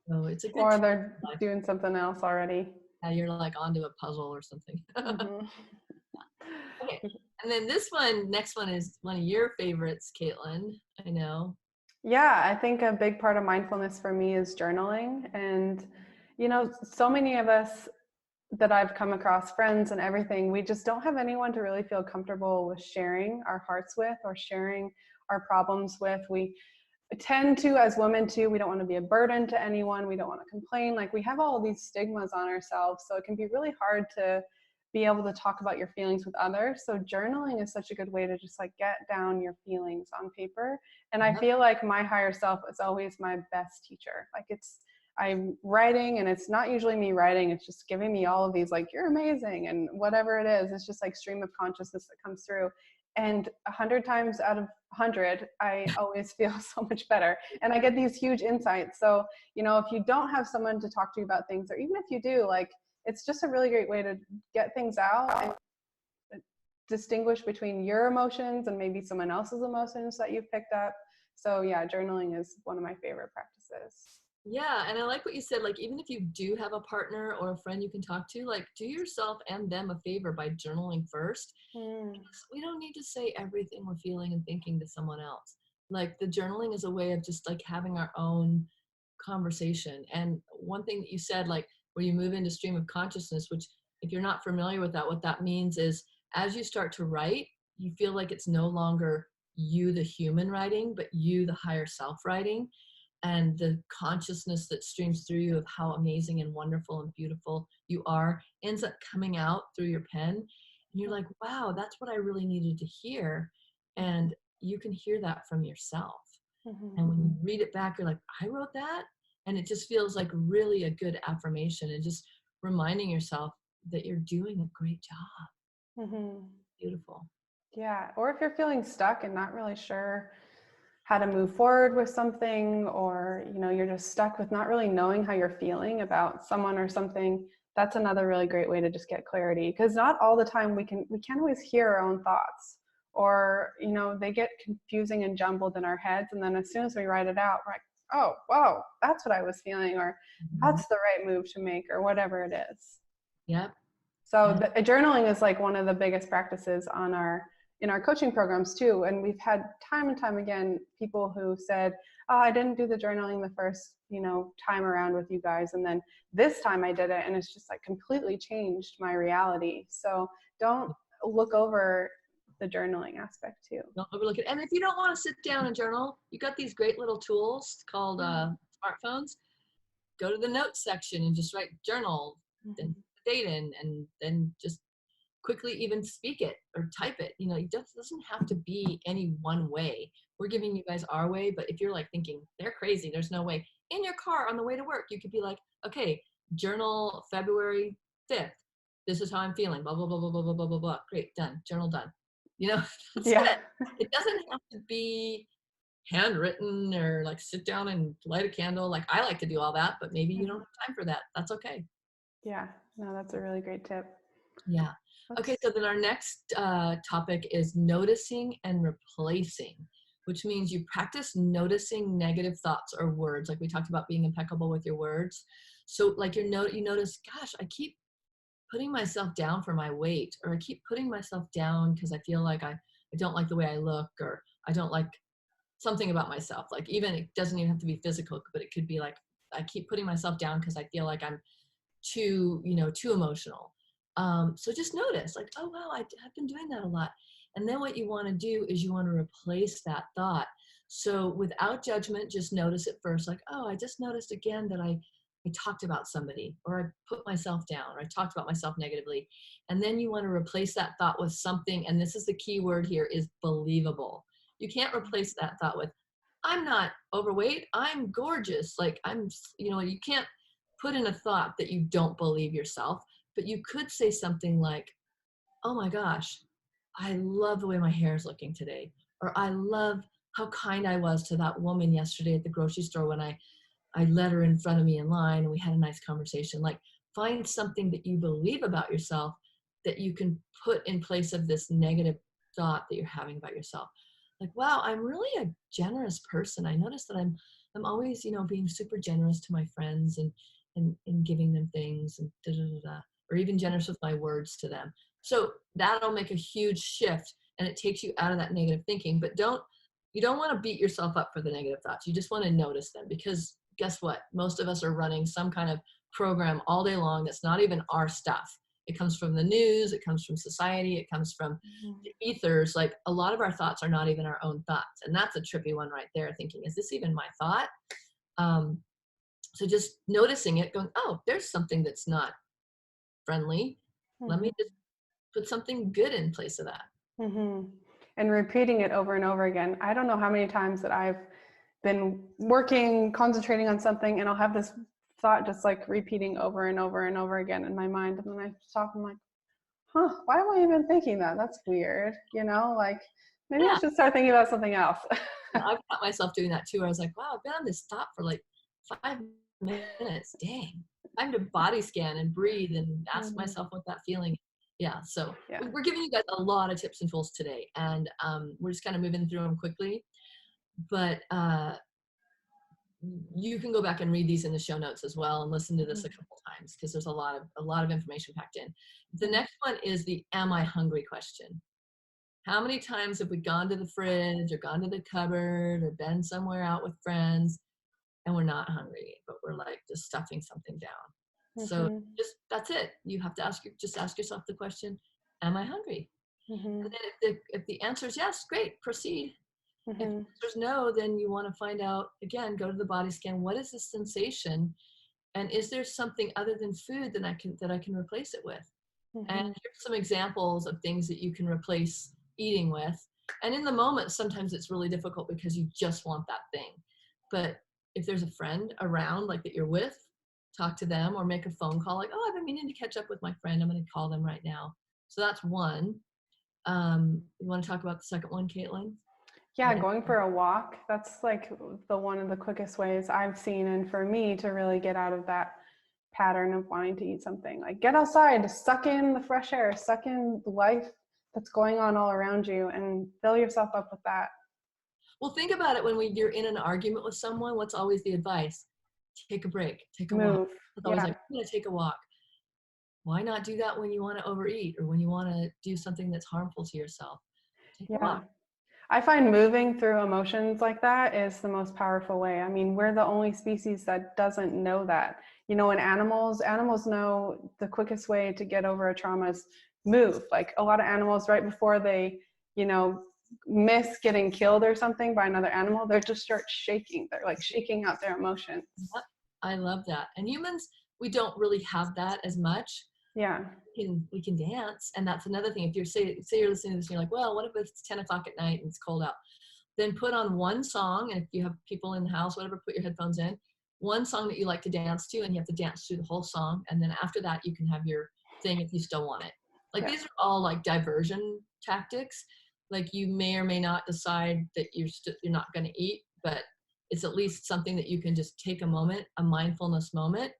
So it's a good Or they're doing something else already. Yeah, you're like onto a puzzle or something. Okay. And then this one, next one is one of your favorites, Caitlin. I know. Yeah, I think a big part of mindfulness for me is journaling. And, you know, so many of us that I've come across, friends and everything, we just don't have anyone to really feel comfortable with sharing our hearts with or sharing our problems with. We tend to, as women too, we don't want to be a burden to anyone. We don't want to complain. Like, we have all these stigmas on ourselves. So it can be really hard to be able to talk about your feelings with others. So journaling is such a good way to just like get down your feelings on paper. And I feel like my higher self is always my best teacher. Like, I'm writing, and it's not usually me writing. It's just giving me all of these, like, you're amazing and whatever it is. It's just like stream of consciousness that comes through. And 100 times out of 100, I always feel so much better. And I get these huge insights. So, you know, if you don't have someone to talk to you about things, or even if you do, like, it's just a really great way to get things out and distinguish between your emotions and maybe someone else's emotions that you've picked up. So yeah, journaling is one of my favorite practices. Yeah, and I like what you said, like, even if you do have a partner or a friend you can talk to, like, do yourself and them a favor by journaling first. Because we don't need to say everything we're feeling and thinking to someone else. Like, the journaling is a way of just like having our own conversation. And one thing that you said, like, where you move into stream of consciousness, which, if you're not familiar with that, what that means is, as you start to write, you feel like it's no longer you, the human, writing, but you, the higher self, writing. And the consciousness that streams through you of how amazing and wonderful and beautiful you are ends up coming out through your pen. And you're like, wow, that's what I really needed to hear. And you can hear that from yourself. And when you read it back, you're like, I wrote that. And it just feels like really a good affirmation, and just reminding yourself that you're doing a great job. Beautiful. Yeah. Or if you're feeling stuck and not really sure how to move forward with something, or, you know, you're just stuck with not really knowing how you're feeling about someone or something, that's another really great way to just get clarity. Because not all the time we can't always hear our own thoughts, or, you know, they get confusing and jumbled in our heads. And then as soon as we write it out, we're like, oh, whoa, that's what I was feeling, or that's the right move to make, or whatever it is. Yep. So journaling is like one of the biggest practices in our coaching programs too. And we've had time and time again people who said, oh, I didn't do the journaling the first, you know, time around with you guys, and then this time I did it, and it's just like completely changed my reality. So don't look over the journaling aspect too. Don't overlook it. And if you don't want to sit down and journal, you got these great little tools called smartphones. Go to the notes section and just write journal, then the date in, and then just quickly even speak it or type it. You know, it just doesn't have to be any one way. We're giving you guys our way, but if you're like thinking they're crazy, there's no way, in your car on the way to work, you could be like, okay, journal February 5th. This is how I'm feeling, blah, blah, blah, blah, blah, blah, blah, blah, blah. Great, done. Journal done. You know, that's Yeah. it. It doesn't have to be handwritten or like sit down and light a candle. Like I like to do all that, but maybe you don't have time for that. That's okay. Yeah. No, that's a really great tip. Yeah. Okay, so then our next topic is noticing and replacing, which means you practice noticing negative thoughts or words. Like we talked about being impeccable with your words. So like you notice, gosh, I keep putting myself down for my weight, or I keep putting myself down because I feel like I don't like the way I look, or I don't like something about myself. Like even, it doesn't even have to be physical, but it could be like, I keep putting myself down because I feel like I'm too, too emotional. So just notice like, oh, wow, I've been doing that a lot. And then what you want to do is you want to replace that thought. So without judgment, just notice it first. Like, oh, I just noticed again that I talked about somebody, or I put myself down, or I talked about myself negatively. And then you want to replace that thought with something. And this is the key word here, is believable. You can't replace that thought with, I'm not overweight, I'm gorgeous. Like you can't put in a thought that you don't believe yourself, but you could say something like, oh my gosh, I love the way my hair is looking today. Or I love how kind I was to that woman yesterday at the grocery store when I let her in front of me in line and we had a nice conversation. Like find something that you believe about yourself that you can put in place of this negative thought that you're having about yourself. Like, wow, I'm really a generous person. I notice that I'm always, being super generous to my friends and giving them things and da, da, da, da, or even generous with my words to them. So that'll make a huge shift, and it takes you out of that negative thinking. But you don't want to beat yourself up for the negative thoughts. You just want to notice them, because guess what? Most of us are running some kind of program all day long that's not even our stuff. It comes from the news, it comes from society, it comes from the ethers. Like a lot of our thoughts are not even our own thoughts. And that's a trippy one right there, thinking, is this even my thought? So just noticing it, going, oh, there's something that's not friendly. Let me just put something good in place of that. And repeating it over and over again. I don't know how many times that I've been working, concentrating on something, and I'll have this thought just like repeating over and over and over again in my mind. And then I stop, I'm like, why am I even thinking that? That's weird. Like maybe I should start thinking about something else. I've caught myself doing that too, where I was like, wow, I've been on this thought for like 5 minutes. Dang. Time to body scan and breathe and ask myself what that feeling is. Yeah. So we're giving you guys a lot of tips and tools today, and we're just kind of moving through them quickly. But you can go back and read these in the show notes as well and listen to this a couple times, because there's a lot of information packed in. The next one is the am I hungry question. How many times have we gone to the fridge or gone to the cupboard or been somewhere out with friends and we're not hungry, but we're like just stuffing something down? So that's it. You have to ask yourself the question, am I hungry? And then if the answer is yes, great, proceed. If there's no, then you want to find out, again, go to the body scan. What is the sensation? And is there something other than food that I can replace it with? And here's some examples of things that you can replace eating with. And in the moment, sometimes it's really difficult because you just want that thing. But if there's a friend around, like that you're with, talk to them or make a phone call. Like, oh, I've been meaning to catch up with my friend. I'm going to call them right now. So that's one. You want to talk about the second one, Caitlin? Yeah, going for a walk. That's like one of the quickest ways I've seen. And for me to really get out of that pattern of wanting to eat something, like get outside, suck in the fresh air, suck in the life that's going on all around you, and fill yourself up with that. Well, think about it. When you're in an argument with someone, what's always the advice? Take a break, take a walk. It's always like, I'm going to take a walk. Why not do that when you want to overeat or when you want to do something that's harmful to yourself? Take a walk. I find moving through emotions like that is the most powerful way. I mean, we're the only species that doesn't know that. And animals know the quickest way to get over a trauma is move. Like a lot of animals, right before they, miss getting killed or something by another animal, they just start shaking. They're like shaking out their emotions. I love that. And humans, we don't really have that as much. Yeah. We can dance. And that's another thing. If you're say you're listening to this and you're like, well, what if it's 10 o'clock at night and it's cold out? Then put on one song. And if you have people in the house, whatever, put your headphones in one song that you like to dance to, and you have to dance through the whole song. And then after that, you can have your thing if you still want it. Like Yeah. these are all like diversion tactics. Like you may or may not decide that you're not going to eat, but it's at least something that you can just take a moment, a mindfulness moment.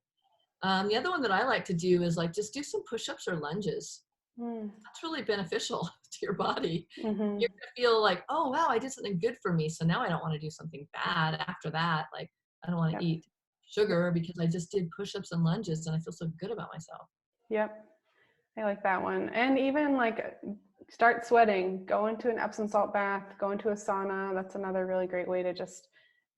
The other one that I like to do is like just do some push-ups or lunges. Mm. That's really beneficial to your body. Mm-hmm. You're gonna feel like, oh wow, I did something good for me. So now I don't want to do something bad after that. Like I don't want to Yep. eat sugar because I just did push-ups and lunges and I feel so good about myself. Yep. I like that one. And even like start sweating, go into an Epsom salt bath, go into a sauna. That's another really great way to just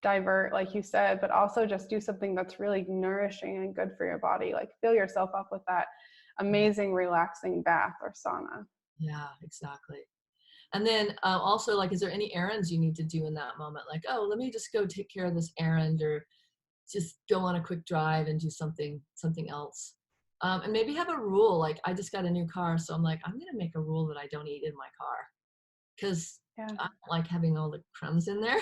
divert, like you said, but also just do something that's really nourishing and good for your body. Like fill yourself up with that amazing, relaxing bath or sauna. Yeah, exactly. And then also, like, is there any errands you need to do in that moment? Like, oh, let me just go take care of this errand, or just go on a quick drive and do something else. And maybe have a rule. Like, I just got a new car, so I'm like, I'm gonna make a rule that I don't eat in my car because Yeah. I don't like having all the crumbs in there.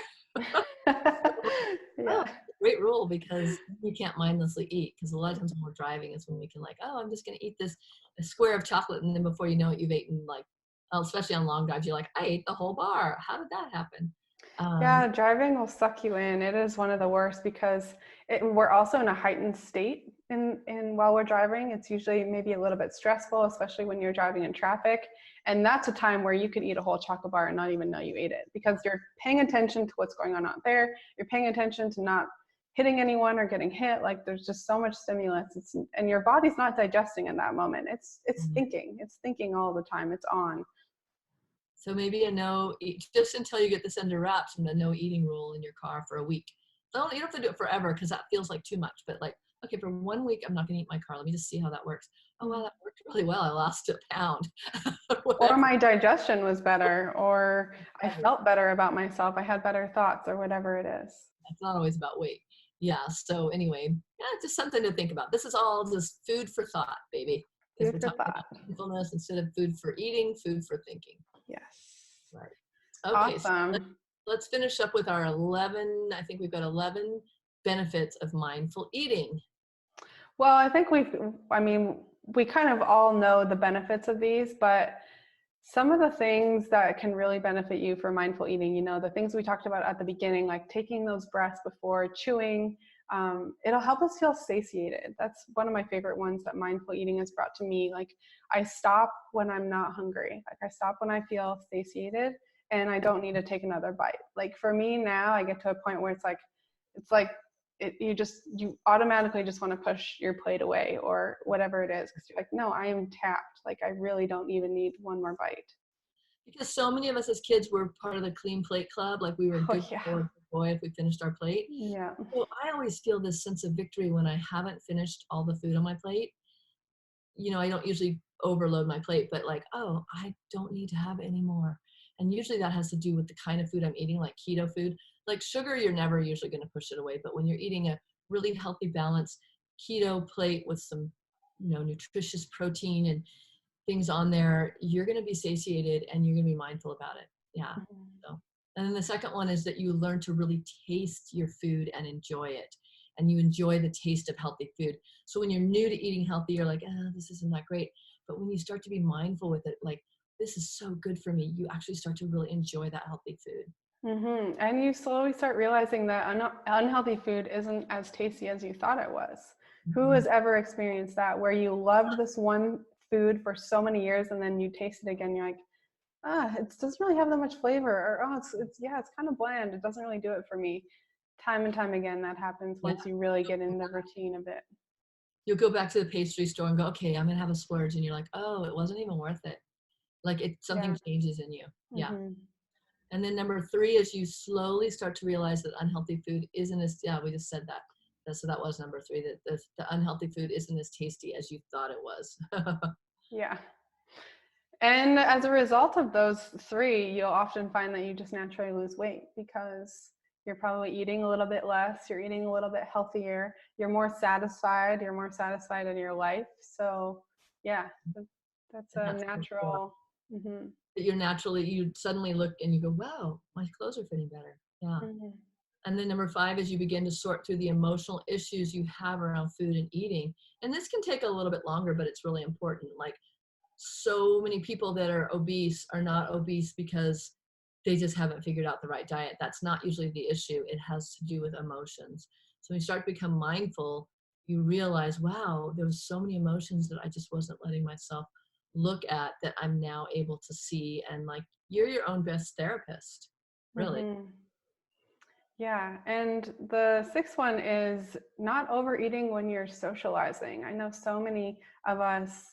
Oh, Yeah. great rule because you can't mindlessly eat. Because a lot of times when we're driving is when we can like, oh, I'm just gonna eat this a square of chocolate, and then before you know it, you've eaten like, especially on long drives, you're like, I ate the whole bar. How did that happen? Yeah, driving will suck you in. It is one of the worst because we're also in a heightened state in while we're driving. It's usually maybe a little bit stressful, especially when you're driving in traffic. And that's a time where you could eat a whole chocolate bar and not even know you ate it because you're paying attention to what's going on out there. You're paying attention to not hitting anyone or getting hit. Like there's just so much stimulus. And your body's not digesting in that moment. It's Mhm. thinking. It's thinking all the time. It's on. So maybe a no eat just until you get this under wraps, and a no eating rule in your car for a week. You don't have to do it forever because that feels like too much. But like, okay, for 1 week, I'm not gonna eat my car. Let me just see how that works. Oh wow, that worked really well. I lost a pound. Or Whatever. my digestion was better, or I felt better about myself. I had better thoughts, or whatever it is. It's not always about weight. Yeah. So anyway, yeah, just something to think about. This is all just food for thought, baby. Because Food we're for talking about thought. mindfulness instead of food for eating, food for thinking. Yes. Right. Okay. So Awesome. let's finish up with our 11. I think we've got 11 benefits of mindful eating. Well, I mean, we kind of all know the benefits of these, but some of the things that can really benefit you for mindful eating, the things we talked about at the beginning, like taking those breaths before chewing, it'll help us feel satiated. That's one of my favorite ones that mindful eating has brought to me. Like I stop when I'm not hungry. Like I stop when I feel satiated and I don't need to take another bite. Like for me now, I get to a point where it's like you automatically just want to push your plate away or whatever it is because you're like, no, I am tapped. Like I really don't even need one more bite. Because so many of us as kids were part of the clean plate club. Like we were a Oh good yeah. girl or good boy if we finished our plate. Yeah. So I always feel this sense of victory when I haven't finished all the food on my plate. I don't usually overload my plate, but like, oh, I don't need to have any more. And usually that has to do with the kind of food I'm eating, like keto food. Like sugar, you're never usually going to push it away. But when you're eating a really healthy, balanced keto plate with some, nutritious protein and things on there, you're going to be satiated and you're going to be mindful about it. Yeah. Mhm. So, and then the second one is that you learn to really taste your food and enjoy it. And you enjoy the taste of healthy food. So when you're new to eating healthy, you're like, this isn't that great. But when you start to be mindful with it, like, this is so good for me, you actually start to really enjoy that healthy food. And you slowly start realizing that unhealthy food isn't as tasty as you thought it was. Who Mhm. has ever experienced that where you loved this one food for so many years and then you taste it again, you're like, it doesn't really have that much flavor, or it's kind of bland. It doesn't really do it for me. Time and time again, that happens Yeah. once you really get in the routine of it. You'll go back to the pastry store and go, okay, I'm going to have a splurge. And you're like, oh, it wasn't even worth it. Like Yeah. something changes in you. Yeah. Hmm. And then number three is you slowly start to realize that unhealthy food isn't as, yeah, we just said that. So that was number three, that the unhealthy food isn't as tasty as you thought it was. Yeah. And as a result of those three, you'll often find that you just naturally lose weight because you're probably eating a little bit less, you're eating a little bit healthier, you're more satisfied in your life. So, yeah, that's And a that's for sure. natural. Hmm. That you suddenly look and you go, wow, my clothes are fitting better. Yeah. Hmm. And then number 5 is you begin to sort through the emotional issues you have around food and eating. And this can take a little bit longer, but it's really important. Like, so many people that are obese are not obese because they just haven't figured out the right diet. That's not usually the issue. It has to do with emotions. So when you start to become mindful, you realize, wow, there was so many emotions that I just wasn't letting myself look at, that I'm now able to see. And like, you're your own best therapist, really. Mm-hmm. Yeah, and the sixth one is not overeating when you're socializing. I know so many of us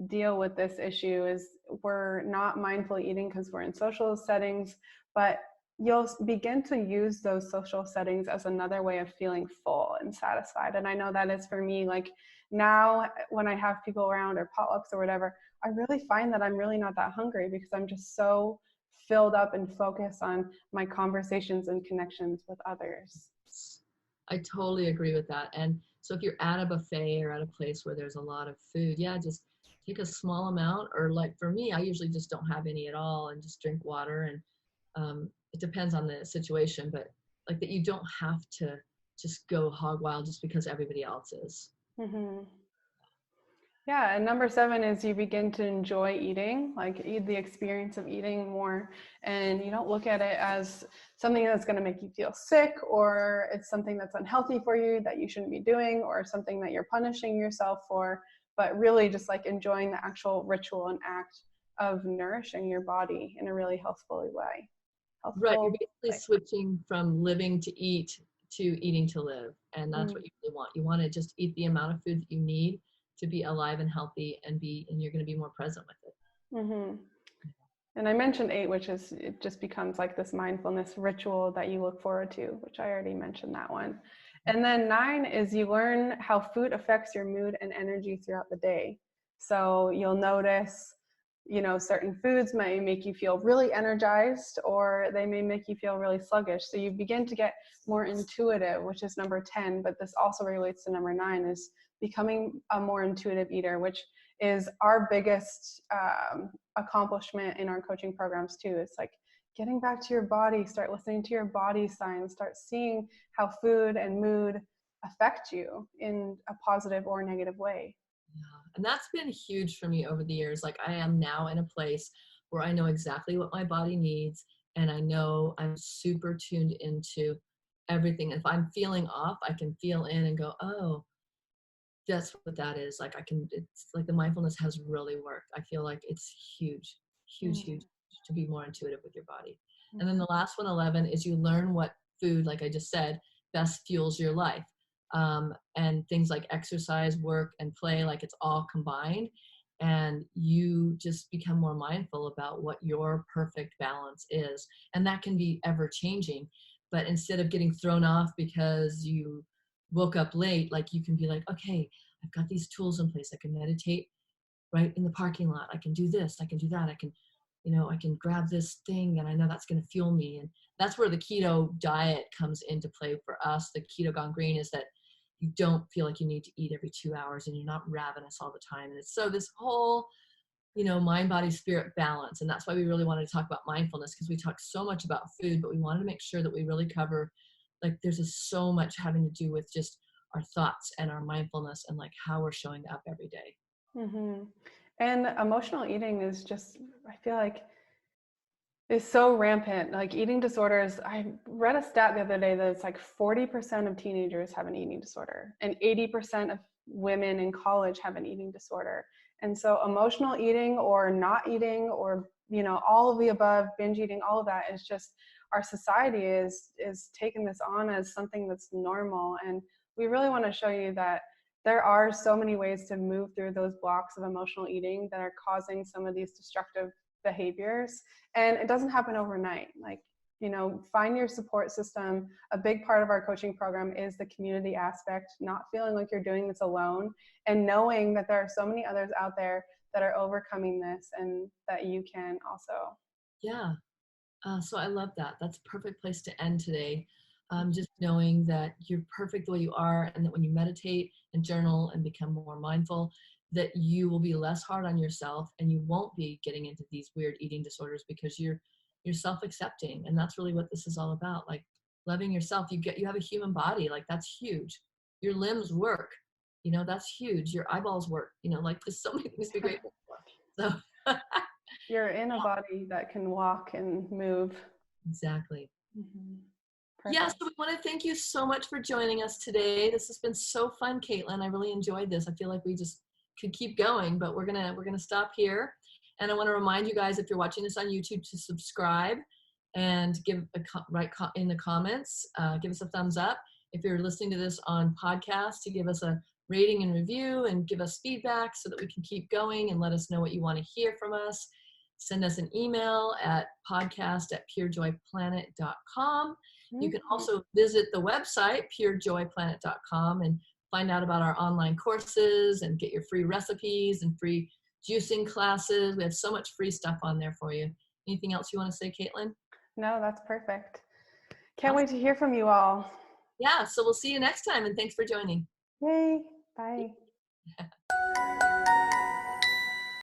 deal with this issue is we're not mindful eating because we're in social settings, but you'll begin to use those social settings as another way of feeling full and satisfied. And I know that is for me, like now when I have people around or potlucks or whatever, I really find that I'm really not that hungry because I'm just so filled up and focused on my conversations and connections with others. I totally agree with that. And so if you're at a buffet or at a place where there's a lot of food, yeah, just take a small amount. Or like for me, I usually just don't have any at all and just drink water. And it depends on the situation, but like that, you don't have to just go hog wild just because everybody else is. Mm-hmm. Yeah, and number 7 is you begin to enjoy eating, like eat the experience of eating more, and you don't look at it as something that's going to make you feel sick, or it's something that's unhealthy for you that you shouldn't be doing, or something that you're punishing yourself for, but really just like enjoying the actual ritual and act of nourishing your body in a really healthful way. Right. You're Healthful basically way. switching from living to eat to eating to live. And that's Mm. what you really want. You want to just eat the amount of food that you need to be alive and healthy, and you're going to be more present with it. Mm-hmm. And I mentioned 8, which is it just becomes like this mindfulness ritual that you look forward to, which I already mentioned that one. And then 9 is you learn how food affects your mood and energy throughout the day. So you'll notice, certain foods may make you feel really energized or they may make you feel really sluggish. So you begin to get more intuitive, which is number 10, but this also relates to number 9 is becoming a more intuitive eater, which is our biggest accomplishment in our coaching programs too. It's like getting back to your body, start listening to your body signs, start seeing how food and mood affect you in a positive or negative way. Yeah. And that's been huge for me over the years. Like, I am now in a place where I know exactly what my body needs, and I know I'm super tuned into everything. If I'm feeling off, I can feel in and go, oh, that's what that is. Like, it's like the mindfulness has really worked. I feel like it's huge, huge, Mm-hmm. huge to be more intuitive with your body. And then the last one, 11, is you learn what food, like I just said, best fuels your life. And things like exercise, work, and play, like it's all combined. And you just become more mindful about what your perfect balance is. And that can be ever changing. But instead of getting thrown off because you woke up late, like you can be like, okay, I've got these tools in place. I can meditate right in the parking lot. I can do this, I can do that. I can grab this thing and I know that's going to fuel me. And that's where the keto diet comes into play for us. The keto gone green is that you don't feel like you need to eat every 2 hours and you're not ravenous all the time. And it's so this whole, mind, body, spirit balance. And that's why we really wanted to talk about mindfulness, because we talk so much about food, but we wanted to make sure that we really cover, like, there's just so much having to do with just our thoughts and our mindfulness and like how we're showing up every day. Mm-hmm. And emotional eating is just, I feel like, is so rampant. Like eating disorders, I read a stat the other day that it's like 40% of teenagers have an eating disorder and 80% of women in college have an eating disorder. And so emotional eating or not eating or, all of the above, binge eating, all of that is just our society is taking this on as something that's normal. And we really want to show you that there are so many ways to move through those blocks of emotional eating that are causing some of these destructive behaviors, and it doesn't happen overnight. Like, find your support system. A big part of our coaching program is the community aspect, not feeling like you're doing this alone and knowing that there are so many others out there that are overcoming this and that you can also. Yeah. So I love that. That's a perfect place to end today. Just knowing that you're perfect the way you are, and that when you meditate and journal and become more mindful, that you will be less hard on yourself and you won't be getting into these weird eating disorders because you're self-accepting. And that's really what this is all about. Like, loving yourself. You have a human body, like that's huge. Your limbs work, that's huge. Your eyeballs work, like there's so many things to be grateful for. So You're in a body that can walk and move. exactly. Mm-hmm. Yeah, so we want to thank you so much for joining us today. This has been so fun, Caitlin. I really enjoyed this. I feel like we just could keep going, but we're gonna stop here. And I want to remind you guys, if you're watching this on YouTube, to subscribe and give in the comments. Give us a thumbs up. If you're listening to this on podcast, to give us a rating and review and give us feedback so that we can keep going and let us know what you want to hear from us. Send us an email at podcast@purejoyplanet.com. You can also visit the website, purejoyplanet.com, and find out about our online courses and get your free recipes and free juicing classes. We have so much free stuff on there for you. Anything else you want to say, Caitlin? No, that's perfect. Can't wait to hear from you all. Yeah, so we'll see you next time, and thanks for joining. Yay. Bye.